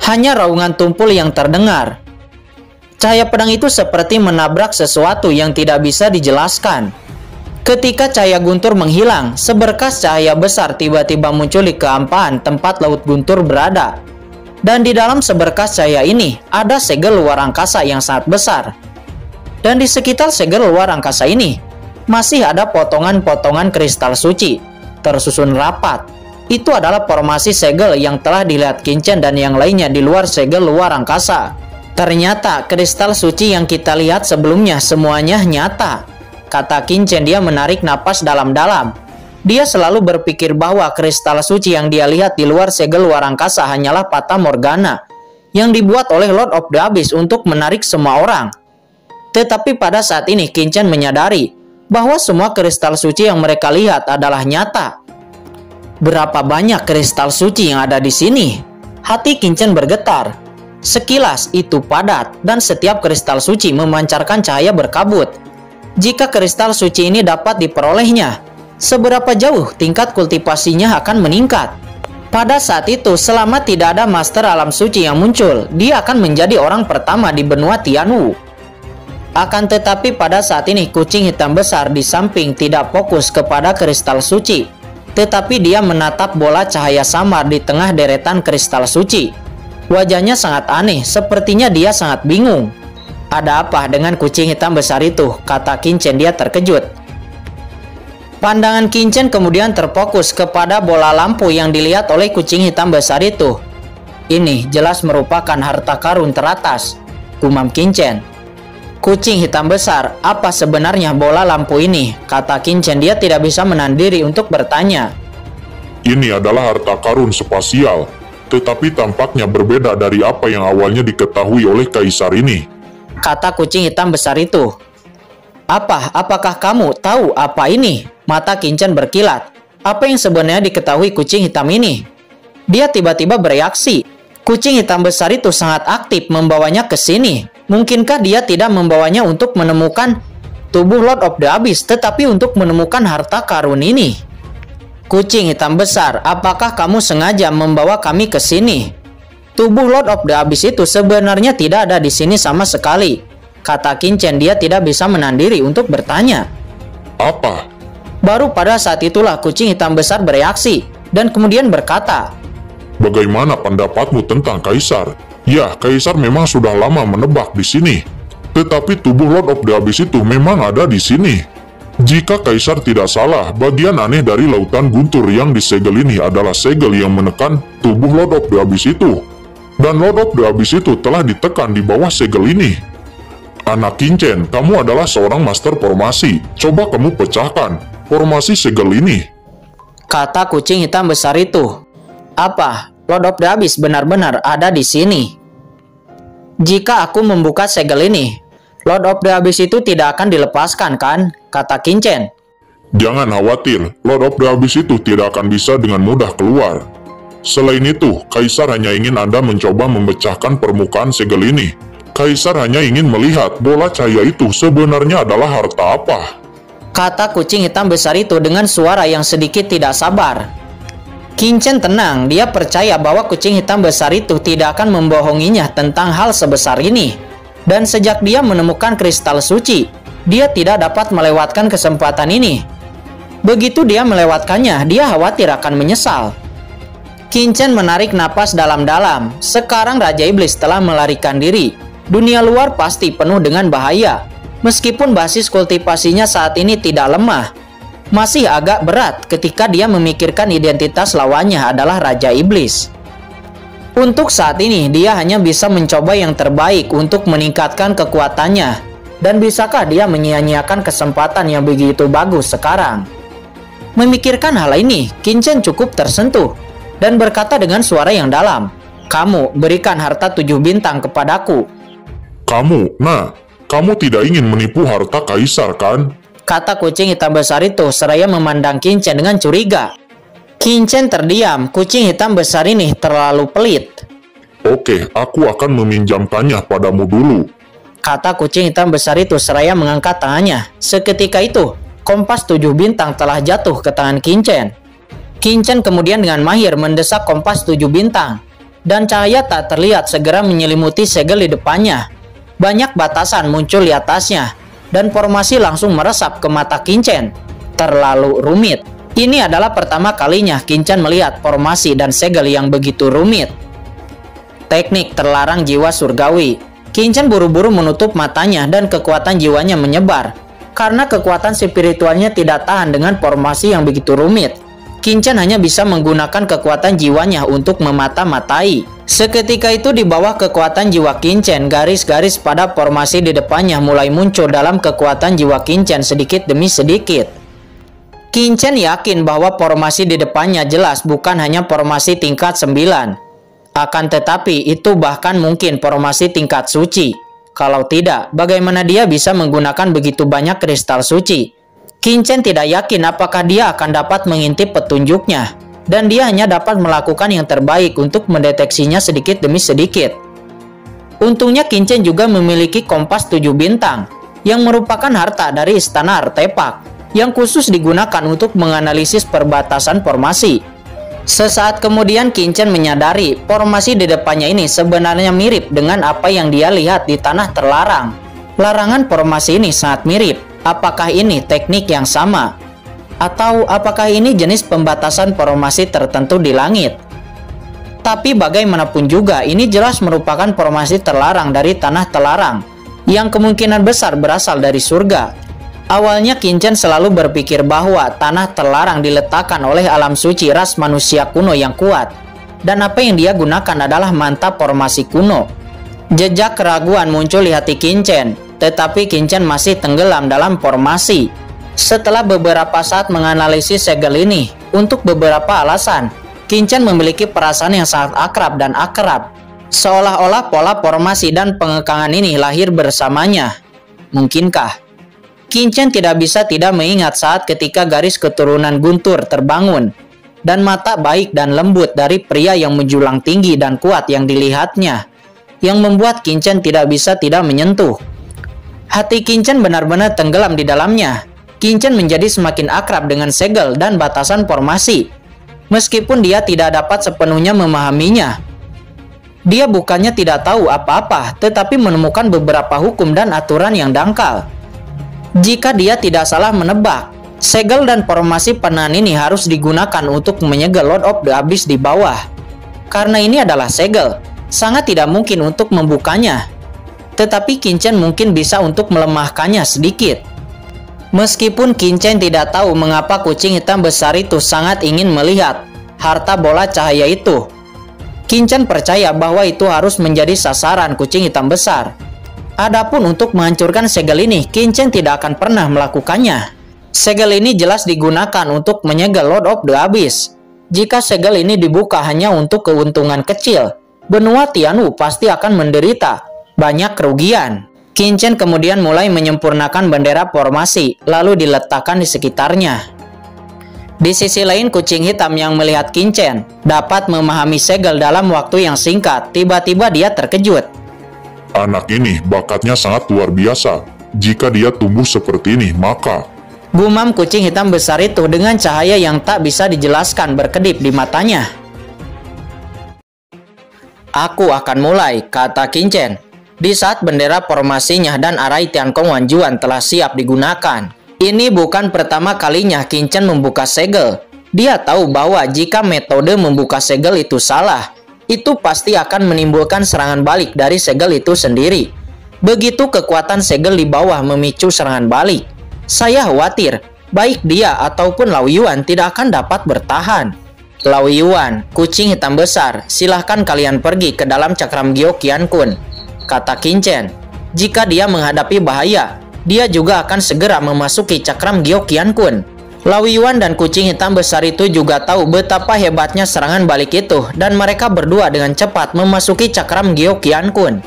Hanya raungan tumpul yang terdengar. Cahaya pedang itu seperti menabrak sesuatu yang tidak bisa dijelaskan. Ketika cahaya guntur menghilang, seberkas cahaya besar tiba-tiba muncul di kehampaan tempat Laut Guntur berada. Dan di dalam seberkas cahaya ini, ada segel luar angkasa yang sangat besar. Dan di sekitar segel luar angkasa ini, masih ada potongan-potongan kristal suci, tersusun rapat. Itu adalah formasi segel yang telah dilihat Qin Chen dan yang lainnya di luar segel luar angkasa. Ternyata kristal suci yang kita lihat sebelumnya semuanya nyata. Kata Qin Chen, dia menarik napas dalam-dalam. Dia selalu berpikir bahwa kristal suci yang dia lihat di luar segel luar angkasa hanyalah fata morgana yang dibuat oleh Lord of the Abyss untuk menarik semua orang. Tetapi pada saat ini Qin Chen menyadari bahwa semua kristal suci yang mereka lihat adalah nyata. Berapa banyak kristal suci yang ada di sini? Hati Qin Chen bergetar. Sekilas itu padat dan setiap kristal suci memancarkan cahaya berkabut. Jika kristal suci ini dapat diperolehnya, seberapa jauh tingkat kultivasinya akan meningkat. Pada saat itu, selama tidak ada master alam suci yang muncul, dia akan menjadi orang pertama di benua Tianwu. Akan tetapi pada saat ini kucing hitam besar di samping tidak fokus kepada kristal suci, tetapi dia menatap bola cahaya samar di tengah deretan kristal suci. Wajahnya sangat aneh, sepertinya dia sangat bingung. Ada apa dengan kucing hitam besar itu? Kata Qin Chen, dia terkejut. Pandangan Qin Chen kemudian terfokus kepada bola lampu yang dilihat oleh kucing hitam besar itu. Ini jelas merupakan harta karun teratas, gumam Qin Chen. Kucing hitam besar, apa sebenarnya bola lampu ini? Kata Qin Chen, dia tidak bisa menahan diri untuk bertanya. Ini adalah harta karun spasial, tetapi tampaknya berbeda dari apa yang awalnya diketahui oleh kaisar ini. Kata kucing hitam besar itu. Apakah kamu tahu apa ini? Mata Qin Chen berkilat. Apa yang sebenarnya diketahui kucing hitam ini? Dia tiba-tiba bereaksi. Kucing hitam besar itu sangat aktif membawanya ke sini. Mungkinkah dia tidak membawanya untuk menemukan tubuh Lord of the Abyss, tetapi untuk menemukan harta karun ini? Kucing hitam besar, apakah kamu sengaja membawa kami ke sini? Tubuh Lord of the Abyss itu sebenarnya tidak ada di sini sama sekali. Kata Qin Chen, dia tidak bisa menahan diri untuk bertanya. Apa? Baru pada saat itulah kucing hitam besar bereaksi dan kemudian berkata, Bagaimana pendapatmu tentang kaisar? Ya, kaisar memang sudah lama menebak di sini. Tetapi tubuh Lord of the Abyss itu memang ada di sini. Jika kaisar tidak salah, bagian aneh dari lautan guntur yang disegel ini adalah segel yang menekan tubuh Lord of the Abyss itu. Dan Lord of the Abyss itu telah ditekan di bawah segel ini. Anak Qin Chen, kamu adalah seorang master formasi. Coba kamu pecahkan formasi segel ini. Kata kucing hitam besar itu. Apa? Lord of the Abyss benar-benar ada di sini. Jika aku membuka segel ini, Lord of the Abyss itu tidak akan dilepaskan, kan? Kata Qin Chen. Jangan khawatir, Lord of the Abyss itu tidak akan bisa dengan mudah keluar. Selain itu, kaisar hanya ingin Anda mencoba memecahkan permukaan segel ini. Kaisar hanya ingin melihat bola cahaya itu sebenarnya adalah harta apa. Kata kucing hitam besar itu dengan suara yang sedikit tidak sabar. Qin Chen tenang, dia percaya bahwa kucing hitam besar itu tidak akan membohonginya tentang hal sebesar ini. Dan sejak dia menemukan kristal suci, dia tidak dapat melewatkan kesempatan ini. Begitu dia melewatkannya, dia khawatir akan menyesal. Qin Chen menarik napas dalam-dalam. Sekarang Raja Iblis telah melarikan diri. Dunia luar pasti penuh dengan bahaya. Meskipun basis kultivasinya saat ini tidak lemah, masih agak berat ketika dia memikirkan identitas lawannya adalah Raja Iblis. Untuk saat ini, dia hanya bisa mencoba yang terbaik untuk meningkatkan kekuatannya. Dan bisakah dia menyia-nyiakan kesempatan yang begitu bagus sekarang? Memikirkan hal ini, Qin Chen cukup tersentuh dan berkata dengan suara yang dalam, "Kamu berikan harta 7 bintang kepadaku." Kamu tidak ingin menipu harta kaisar kan? Kata kucing hitam besar itu seraya memandang Qin Chen dengan curiga. Qin Chen terdiam, kucing hitam besar ini terlalu pelit. Oke, aku akan meminjamkannya padamu dulu. Kata kucing hitam besar itu seraya mengangkat tangannya. Seketika itu, kompas 7 bintang telah jatuh ke tangan Qin Chen. Qin Chen kemudian dengan mahir mendesak kompas 7 bintang. Dan cahaya tak terlihat segera menyelimuti segel di depannya. Banyak batasan muncul di atasnya. Dan formasi langsung meresap ke mata Qin Chen. Terlalu rumit. Ini adalah pertama kalinya Qin Chen melihat formasi dan segel yang begitu rumit. Teknik terlarang jiwa surgawi. Qin Chen buru-buru menutup matanya dan kekuatan jiwanya menyebar. Karena kekuatan spiritualnya tidak tahan dengan formasi yang begitu rumit. Qin Chen hanya bisa menggunakan kekuatan jiwanya untuk memata-matai. Seketika itu di bawah kekuatan jiwa Qin Chen, garis-garis pada formasi di depannya mulai muncul dalam kekuatan jiwa Qin Chen sedikit demi sedikit. Qin Chen yakin bahwa formasi di depannya jelas bukan hanya formasi tingkat 9. Akan tetapi itu bahkan mungkin formasi tingkat suci. Kalau tidak, bagaimana dia bisa menggunakan begitu banyak kristal suci? Qin Chen tidak yakin apakah dia akan dapat mengintip petunjuknya. Dan dia hanya dapat melakukan yang terbaik untuk mendeteksinya sedikit demi sedikit. Untungnya Qin Chen juga memiliki kompas 7 bintang, yang merupakan harta dari istana artefak, yang khusus digunakan untuk menganalisis perbatasan formasi. Sesaat kemudian Qin Chen menyadari formasi di depannya ini sebenarnya mirip dengan apa yang dia lihat di tanah terlarang. Larangan formasi ini sangat mirip. Apakah ini teknik yang sama? Atau apakah ini jenis pembatasan formasi tertentu di langit? Tapi bagaimanapun juga ini jelas merupakan formasi terlarang dari tanah terlarang yang kemungkinan besar berasal dari surga. Awalnya Qin Chen selalu berpikir bahwa tanah terlarang diletakkan oleh alam suci ras manusia kuno yang kuat. Dan apa yang dia gunakan adalah mantap formasi kuno. Jejak keraguan muncul di hati Qin Chen, tetapi Qin Chen masih tenggelam dalam formasi. Setelah beberapa saat menganalisis segel ini, untuk beberapa alasan, Qin Chen memiliki perasaan yang sangat akrab dan akrab. Seolah-olah pola formasi dan pengekangan ini lahir bersamanya. Mungkinkah? Qin Chen tidak bisa tidak mengingat saat ketika garis keturunan Guntur terbangun, dan mata baik dan lembut dari pria yang menjulang tinggi dan kuat yang dilihatnya, yang membuat Qin Chen tidak bisa tidak menyentuh. Hati Qin Chen benar-benar tenggelam di dalamnya. Qin Chen menjadi semakin akrab dengan segel dan batasan formasi, meskipun dia tidak dapat sepenuhnya memahaminya. Dia bukannya tidak tahu apa-apa, tetapi menemukan beberapa hukum dan aturan yang dangkal. Jika dia tidak salah menebak, segel dan formasi penahan ini harus digunakan untuk menyegel Lord of the Abyss di bawah. Karena ini adalah segel, sangat tidak mungkin untuk membukanya. Tetapi Qin Chen mungkin bisa untuk melemahkannya sedikit. Meskipun Qin Chen tidak tahu mengapa kucing hitam besar itu sangat ingin melihat harta bola cahaya itu. Qin Chen percaya bahwa itu harus menjadi sasaran kucing hitam besar. Adapun untuk menghancurkan segel ini, Qin Chen tidak akan pernah melakukannya. Segel ini jelas digunakan untuk menyegel Lord of the Abyss. Jika segel ini dibuka hanya untuk keuntungan kecil, benua Tianwu pasti akan menderita banyak kerugian. Qin Chen kemudian mulai menyempurnakan bendera formasi, lalu diletakkan di sekitarnya. Di sisi lain, kucing hitam yang melihat Qin Chen dapat memahami segel dalam waktu yang singkat. Tiba-tiba dia terkejut. Anak ini bakatnya sangat luar biasa. Jika dia tumbuh seperti ini, maka... Gumam kucing hitam besar itu dengan cahaya yang tak bisa dijelaskan berkedip di matanya. Aku akan mulai, kata Qin Chen. Di saat bendera formasinya dan arai Tiankong Wanjuan telah siap digunakan. Ini bukan pertama kalinya Qin Chen membuka segel. Dia tahu bahwa jika metode membuka segel itu salah, itu pasti akan menimbulkan serangan balik dari segel itu sendiri. Begitu kekuatan segel di bawah memicu serangan balik, saya khawatir baik dia ataupun Lao Yuan tidak akan dapat bertahan. Lao Yuan, kucing hitam besar, silahkan kalian pergi ke dalam cakram Gyo Qian Kun, kata Qin Chen. Jika dia menghadapi bahaya, dia juga akan segera memasuki cakram Gyeokyeon-kun. Lao Yuan dan kucing hitam besar itu juga tahu betapa hebatnya serangan balik itu, dan mereka berdua dengan cepat memasuki cakram Gyeokyeon-kun.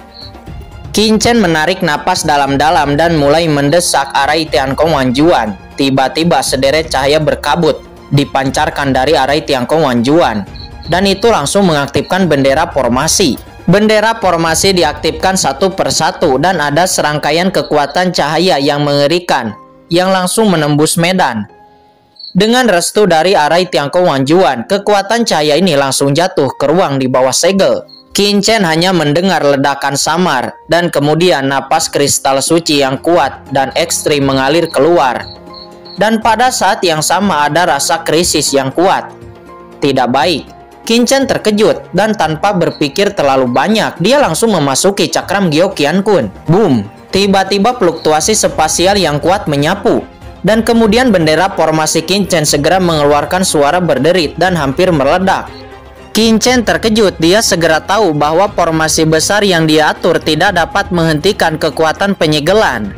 Qin Chen menarik napas dalam-dalam dan mulai mendesak arai Tiankong Wanjuan. Tiba-tiba sederet cahaya berkabut dipancarkan dari arai Tiankong Wanjuan, dan itu langsung mengaktifkan bendera formasi. Bendera formasi diaktifkan satu persatu dan ada serangkaian kekuatan cahaya yang mengerikan yang langsung menembus medan. Dengan restu dari arai Tiankong Wanjuan, kekuatan cahaya ini langsung jatuh ke ruang di bawah segel. Qin Chen hanya mendengar ledakan samar dan kemudian napas kristal suci yang kuat dan ekstrim mengalir keluar. Dan pada saat yang sama ada rasa krisis yang kuat. Tidak baik. Qin Chen terkejut dan tanpa berpikir terlalu banyak, dia langsung memasuki cakram Gyeokyeon-kun. Boom! Tiba-tiba fluktuasi spasial yang kuat menyapu, dan kemudian bendera formasi Qin Chen segera mengeluarkan suara berderit dan hampir meledak. Qin Chen terkejut, dia segera tahu bahwa formasi besar yang dia atur tidak dapat menghentikan kekuatan penyegelan.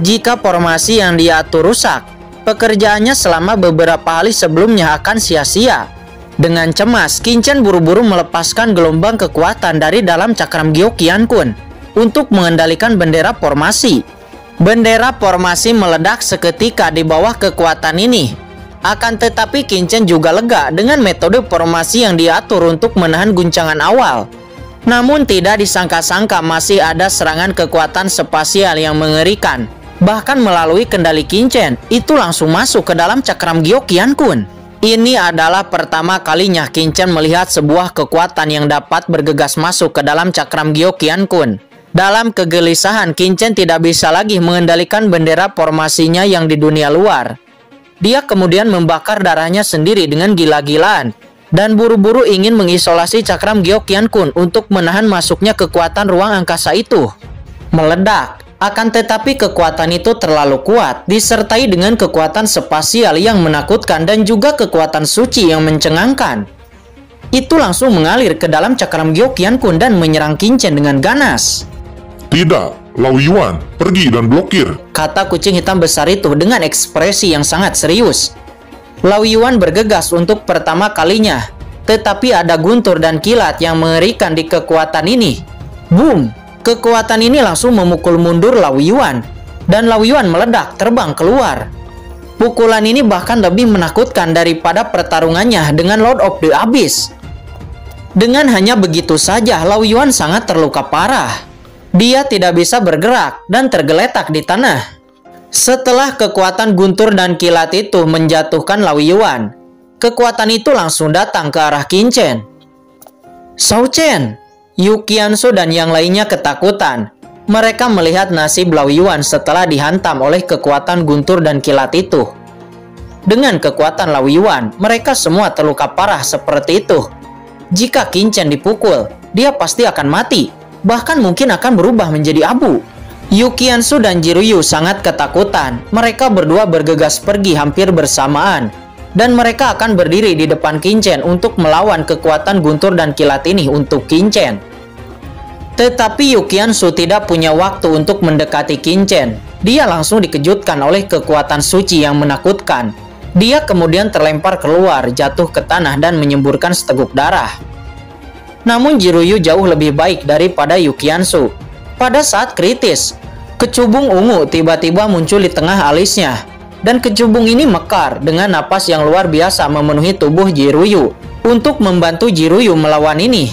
Jika formasi yang dia atur rusak, pekerjaannya selama beberapa hari sebelumnya akan sia-sia. Dengan cemas, Qin Chen buru-buru melepaskan gelombang kekuatan dari dalam cakram Gyeokyeon-kun untuk mengendalikan bendera formasi. Bendera formasi meledak seketika di bawah kekuatan ini. Akan tetapi Qin Chen juga lega dengan metode formasi yang diatur untuk menahan guncangan awal. Namun tidak disangka-sangka masih ada serangan kekuatan spasial yang mengerikan. Bahkan melalui kendali Qin Chen, itu langsung masuk ke dalam cakram Gyeokyeon-kun. Ini adalah pertama kalinya Qin Chen melihat sebuah kekuatan yang dapat bergegas masuk ke dalam cakram Gyeokyeon-kun. Dalam kegelisahan, Qin Chen tidak bisa lagi mengendalikan bendera formasinya yang di dunia luar. Dia kemudian membakar darahnya sendiri dengan gila-gilaan dan buru-buru ingin mengisolasi cakram Gyeokyeon-kun untuk menahan masuknya kekuatan ruang angkasa itu. Meledak. Akan tetapi kekuatan itu terlalu kuat, disertai dengan kekuatan spasial yang menakutkan dan juga kekuatan suci yang mencengangkan. Itu langsung mengalir ke dalam cakram Gyeokyeon-kun dan menyerang Qin Chen dengan ganas. Tidak, Lao Yuan, pergi dan blokir, kata kucing hitam besar itu dengan ekspresi yang sangat serius. Lao Yuan bergegas untuk pertama kalinya, tetapi ada guntur dan kilat yang mengerikan di kekuatan ini. Boom! Kekuatan ini langsung memukul mundur Lao Yuan, dan Lao Yuan meledak terbang keluar. Pukulan ini bahkan lebih menakutkan daripada pertarungannya dengan Lord of the Abyss. Dengan hanya begitu saja, Lao Yuan sangat terluka parah. Dia tidak bisa bergerak dan tergeletak di tanah. Setelah kekuatan guntur dan kilat itu menjatuhkan Lao Yuan, kekuatan itu langsung datang ke arah Qin Chen. Shao Chen, Yu Qiansu dan yang lainnya ketakutan. Mereka melihat nasib Lao Yuan setelah dihantam oleh kekuatan guntur dan kilat itu. Dengan kekuatan Lao Yuan, mereka semua terluka parah seperti itu. Jika Qin Chen dipukul, dia pasti akan mati, bahkan mungkin akan berubah menjadi abu. Yu Qiansu dan Jiruyu sangat ketakutan. Mereka berdua bergegas pergi hampir bersamaan, dan mereka akan berdiri di depan Qin Chen untuk melawan kekuatan guntur dan kilat ini untuk Qin Chen. Tetapi Yu Qiansu tidak punya waktu untuk mendekati Qin Chen. Dia langsung dikejutkan oleh kekuatan suci yang menakutkan. Dia kemudian terlempar keluar, jatuh ke tanah dan menyemburkan seteguk darah. Namun Jiruyu jauh lebih baik daripada Yu Qiansu. Pada saat kritis, kecubung ungu tiba-tiba muncul di tengah alisnya. Dan kecubung ini mekar dengan napas yang luar biasa memenuhi tubuh Jiruyu untuk membantu Jiruyu melawan ini.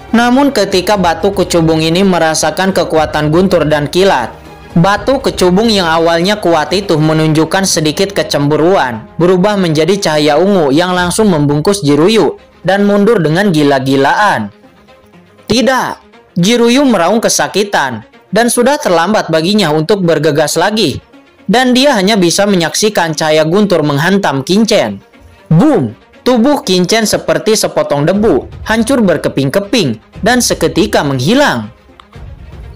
Namun ketika batu kecubung ini merasakan kekuatan guntur dan kilat, batu kecubung yang awalnya kuat itu menunjukkan sedikit kecemburuan, berubah menjadi cahaya ungu yang langsung membungkus Jiruyu dan mundur dengan gila-gilaan. Tidak, Jiruyu meraung kesakitan dan sudah terlambat baginya untuk bergegas lagi. Dan dia hanya bisa menyaksikan cahaya guntur menghantam Qin Chen. Boom! Tubuh Qin Chen seperti sepotong debu, hancur berkeping-keping, dan seketika menghilang.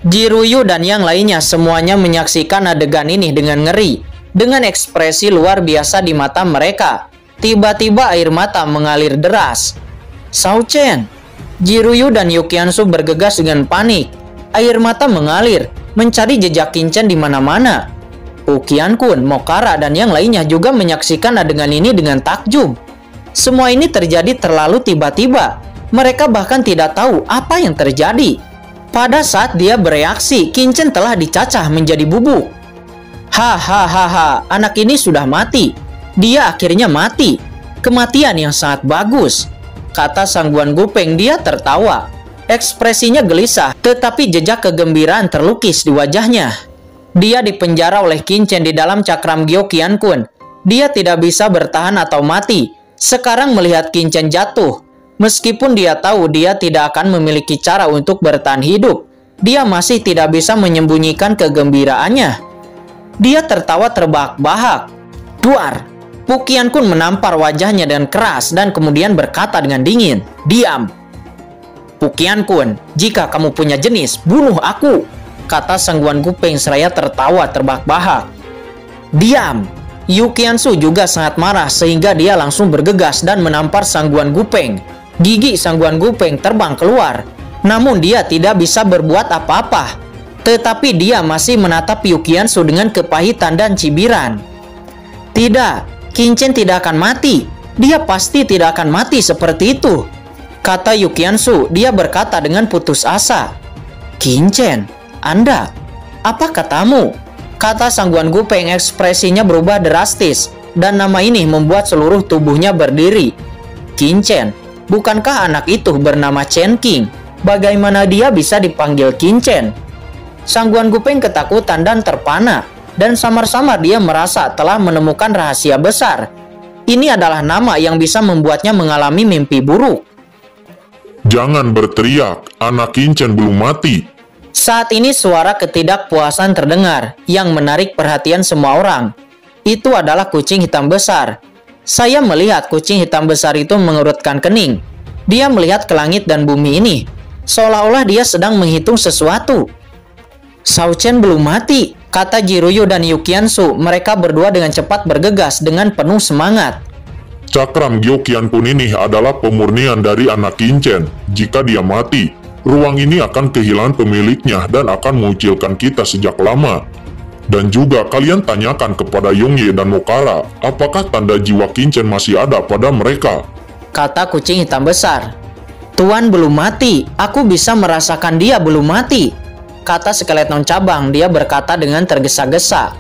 Jiruyu dan yang lainnya semuanya menyaksikan adegan ini dengan ngeri, dengan ekspresi luar biasa di mata mereka. Tiba-tiba air mata mengalir deras. Shao Chen, Jiruyu dan Yu Qiansu bergegas dengan panik. Air mata mengalir, mencari jejak Qin Chen di mana-mana. Qiankun, Mokara, dan yang lainnya juga menyaksikan adegan ini dengan takjub. Semua ini terjadi terlalu tiba-tiba. Mereka bahkan tidak tahu apa yang terjadi. Pada saat dia bereaksi, Qin Chen telah dicacah menjadi bubuk. Hahaha, anak ini sudah mati. Dia akhirnya mati. Kematian yang sangat bagus, kata Sangguan Gupeng. Dia tertawa. Ekspresinya gelisah, tetapi jejak kegembiraan terlukis di wajahnya. Dia dipenjara oleh Qin Chen di dalam cakram Gyo Qiankun. Dia tidak bisa bertahan atau mati. Sekarang melihat Qin Chen jatuh, meskipun dia tahu dia tidak akan memiliki cara untuk bertahan hidup, dia masih tidak bisa menyembunyikan kegembiraannya. Dia tertawa terbahak-bahak. Duar! Qiankun menampar wajahnya dengan keras dan kemudian berkata dengan dingin, "Diam! Qiankun, jika kamu punya jenis, bunuh aku," kata Sangguan Gupeng seraya tertawa terbahak-bahak. "Diam!" Yu Qiansu juga sangat marah sehingga dia langsung bergegas dan menampar Sangguan Gupeng. Gigi Sangguan Gupeng terbang keluar, namun dia tidak bisa berbuat apa-apa. Tetapi dia masih menatap Yu Qiansu dengan kepahitan dan cibiran. "Tidak, Qin Chen tidak akan mati. Dia pasti tidak akan mati seperti itu," kata Yu Qiansu. Dia berkata dengan putus asa. "Qin Chen, Anda, apa katamu?" kata Sangguan Gupeng. Ekspresinya berubah drastis, dan nama ini membuat seluruh tubuhnya berdiri. "Qin Chen, bukankah anak itu bernama Chen Qing? Bagaimana dia bisa dipanggil Qin Chen?" Sangguan Gupeng ketakutan dan terpana, dan samar-samar dia merasa telah menemukan rahasia besar. Ini adalah nama yang bisa membuatnya mengalami mimpi buruk. Jangan berteriak, anak Qin Chen belum mati. Saat ini suara ketidakpuasan terdengar yang menarik perhatian semua orang. Itu adalah kucing hitam besar. Saya melihat kucing hitam besar itu mengerutkan kening. Dia melihat ke langit dan bumi ini, seolah-olah dia sedang menghitung sesuatu. "Shao Chen belum mati," kata Jiruyu dan Yu Qiansu. Mereka berdua dengan cepat bergegas dengan penuh semangat. Cakram Gyo Qiankun ini adalah pemurnian dari anak Qin Chen. Jika dia mati, ruang ini akan kehilangan pemiliknya dan akan mengucilkan kita sejak lama. Dan juga kalian tanyakan kepada Yongye dan Mokara, apakah tanda jiwa Qin Chen masih ada pada mereka? Kata kucing hitam besar. "Tuan belum mati, aku bisa merasakan dia belum mati," kata skeleton cabang. Dia berkata dengan tergesa-gesa.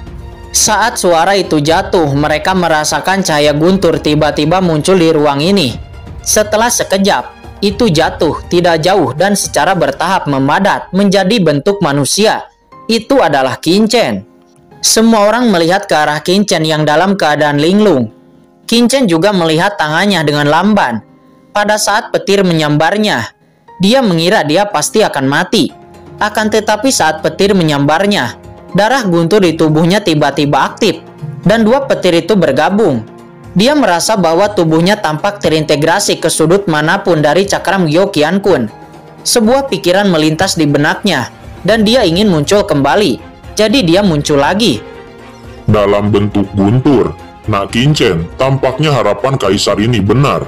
Saat suara itu jatuh, mereka merasakan cahaya guntur tiba-tiba muncul di ruang ini. Setelah sekejap, itu jatuh tidak jauh dan secara bertahap memadat menjadi bentuk manusia. Itu adalah Qin Chen. Semua orang melihat ke arah Qin Chen yang dalam keadaan linglung. Qin Chen juga melihat tangannya dengan lamban. Pada saat petir menyambarnya, dia mengira dia pasti akan mati. Akan tetapi saat petir menyambarnya, darah guntur di tubuhnya tiba-tiba aktif, dan dua petir itu bergabung. Dia merasa bahwa tubuhnya tampak terintegrasi ke sudut manapun dari cakram Gyo Qiankun. Sebuah pikiran melintas di benaknya, dan dia ingin muncul kembali. Jadi dia muncul lagi. Dalam bentuk guntur, Nak Qin Chen, tampaknya harapan kaisar ini benar.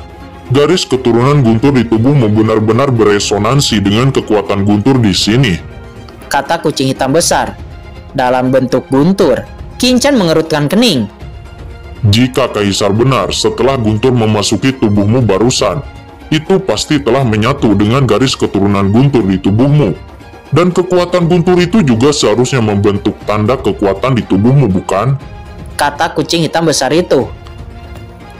Garis keturunan guntur di tubuhmu benar-benar beresonansi dengan kekuatan guntur di sini, kata kucing hitam besar. Dalam bentuk guntur, Qin Chen mengerutkan kening. Jika kaisar benar setelah guntur memasuki tubuhmu barusan, itu pasti telah menyatu dengan garis keturunan guntur di tubuhmu. Dan kekuatan guntur itu juga seharusnya membentuk tanda kekuatan di tubuhmu, bukan? Kata kucing hitam besar itu.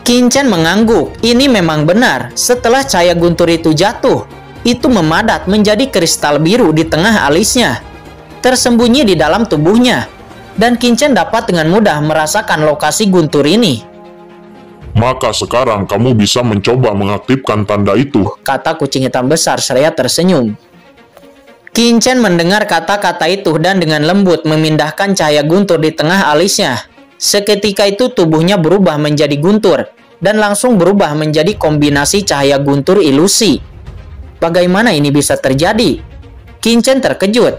Qin Chen mengangguk. Ini memang benar. Setelah cahaya guntur itu jatuh, itu memadat menjadi kristal biru di tengah alisnya, tersembunyi di dalam tubuhnya. Dan Qin Chen dapat dengan mudah merasakan lokasi guntur ini. Maka sekarang kamu bisa mencoba mengaktifkan tanda itu, kata kucing hitam besar seraya tersenyum. Qin Chen mendengar kata-kata itu dan dengan lembut memindahkan cahaya guntur di tengah alisnya. Seketika itu tubuhnya berubah menjadi guntur dan langsung berubah menjadi kombinasi cahaya guntur ilusi. Bagaimana ini bisa terjadi? Qin Chen terkejut.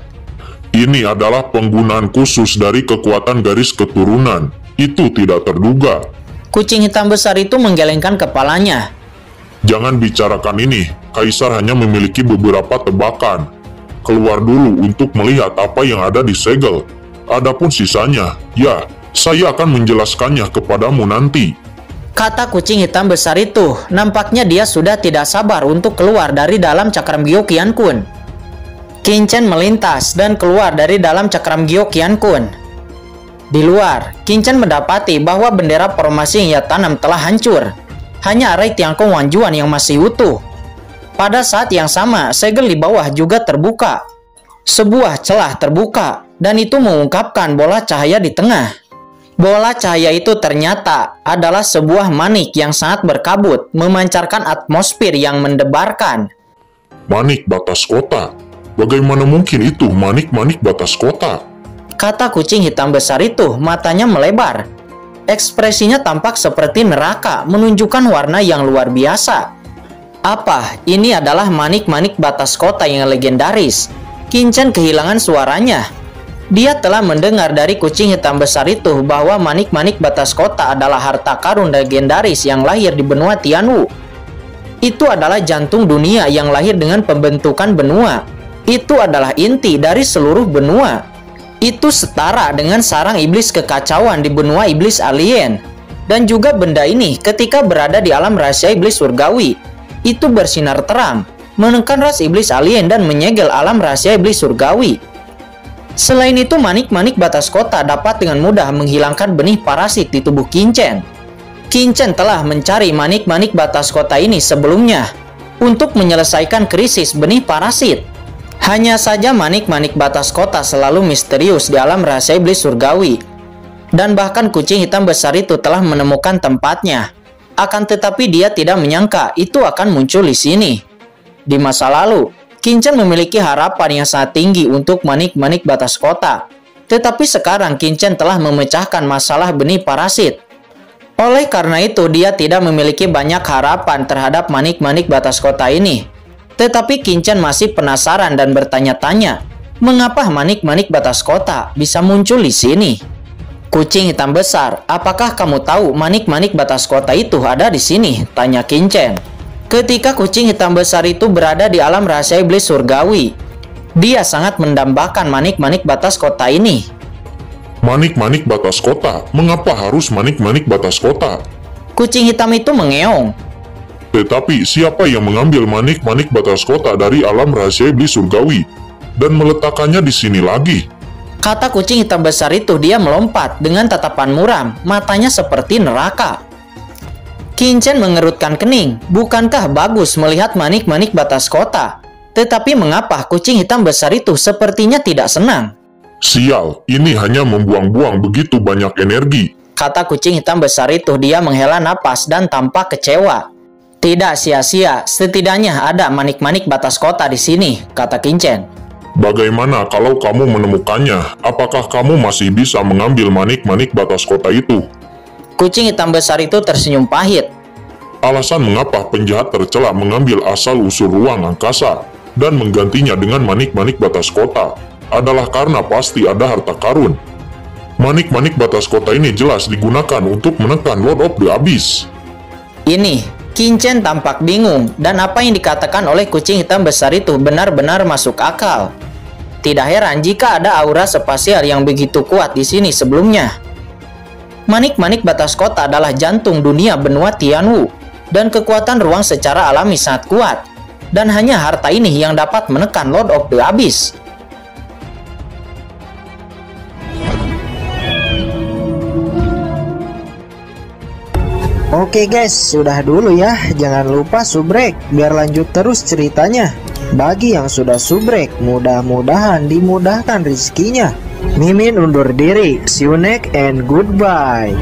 Ini adalah penggunaan khusus dari kekuatan garis keturunan. Itu tidak terduga. Kucing hitam besar itu menggelengkan kepalanya. Jangan bicarakan ini. Kaisar hanya memiliki beberapa tebakan. keluar dulu untuk melihat apa yang ada di segel. Adapun sisanya, ya, saya akan menjelaskannya kepadamu nanti. Kata kucing hitam besar itu. Nampaknya dia sudah tidak sabar untuk keluar dari dalam cakram giok Qian Kun. Qin Chen melintas dan keluar dari dalam cakram giok Qian Kun. Di luar, Qin Chen mendapati bahwa bendera formasi yang ia tanam telah hancur. Hanya arai Tiangkong Wanjuan yang masih utuh. Pada saat yang sama, segel di bawah juga terbuka. Sebuah celah terbuka, dan itu mengungkapkan bola cahaya di tengah. Bola cahaya itu ternyata adalah sebuah manik yang sangat berkabut, memancarkan atmosfer yang mendebarkan. Manik batas kota? Bagaimana mungkin itu manik-manik batas kota? Kata kucing hitam besar itu, matanya melebar. Ekspresinya tampak seperti neraka, menunjukkan warna yang luar biasa. Apa? Ini adalah manik-manik batas kota yang legendaris. Qin Chen kehilangan suaranya. Dia telah mendengar dari kucing hitam besar itu bahwa manik-manik batas kota adalah harta karun legendaris yang lahir di benua Tianwu. Itu adalah jantung dunia yang lahir dengan pembentukan benua. Itu adalah inti dari seluruh benua. Itu setara dengan sarang iblis kekacauan di benua iblis alien. Dan juga benda ini ketika berada di alam rahasia iblis surgawi, itu bersinar terang, menekan ras iblis alien dan menyegel alam rahasia iblis surgawi. Selain itu, manik-manik batas kota dapat dengan mudah menghilangkan benih parasit di tubuh Qin Chen. Qin Chen telah mencari manik-manik batas kota ini sebelumnya untuk menyelesaikan krisis benih parasit. Hanya saja manik-manik batas kota selalu misterius di alam rahasia iblis surgawi. Dan bahkan kucing hitam besar itu telah menemukan tempatnya. Akan tetapi dia tidak menyangka itu akan muncul di sini. Di masa lalu, Qin Chen memiliki harapan yang sangat tinggi untuk manik-manik batas kota. Tetapi sekarang Qin Chen telah memecahkan masalah benih parasit. Oleh karena itu, dia tidak memiliki banyak harapan terhadap manik-manik batas kota ini. Tetapi Qin Chen masih penasaran dan bertanya-tanya, mengapa manik-manik batas kota bisa muncul di sini? Kucing hitam besar, apakah kamu tahu manik-manik batas kota itu ada di sini? Tanya Qin Chen. Ketika kucing hitam besar itu berada di alam rahasia iblis surgawi, dia sangat mendambakan manik-manik batas kota ini. Manik-manik batas kota? Mengapa harus manik-manik batas kota? Kucing hitam itu mengeong. Tetapi siapa yang mengambil manik-manik batas kota dari alam rahasia iblis surgawi dan meletakkannya di sini lagi? Kata kucing hitam besar itu, dia melompat dengan tatapan muram, matanya seperti neraka. Qin Chen mengerutkan kening. Bukankah bagus melihat manik-manik batas kota? Tetapi mengapa kucing hitam besar itu sepertinya tidak senang? Sial, ini hanya membuang-buang begitu banyak energi. Kata kucing hitam besar itu, dia menghela napas dan tampak kecewa. Tidak sia-sia, setidaknya ada manik-manik batas kota di sini, kata Qin Chen. Bagaimana kalau kamu menemukannya? Apakah kamu masih bisa mengambil manik-manik batas kota itu? Kucing hitam besar itu tersenyum pahit. Alasan mengapa penjahat tercela mengambil asal-usul ruang angkasa dan menggantinya dengan manik-manik batas kota adalah karena pasti ada harta karun. Manik-manik batas kota ini jelas digunakan untuk menekan Lord of the Abyss. Ini, Qin Chen tampak bingung, dan apa yang dikatakan oleh kucing hitam besar itu benar-benar masuk akal. Tidak heran jika ada aura spasial yang begitu kuat di sini sebelumnya. Manik-manik batas kota adalah jantung dunia benua Tianwu, dan kekuatan ruang secara alami sangat kuat. Dan hanya harta ini yang dapat menekan Lord of the Abyss. Oke guys, sudah dulu ya. Jangan lupa subrek biar lanjut terus ceritanya. Bagi yang sudah subrek, mudah-mudahan dimudahkan rezekinya. Mimin undur diri. See you next and goodbye.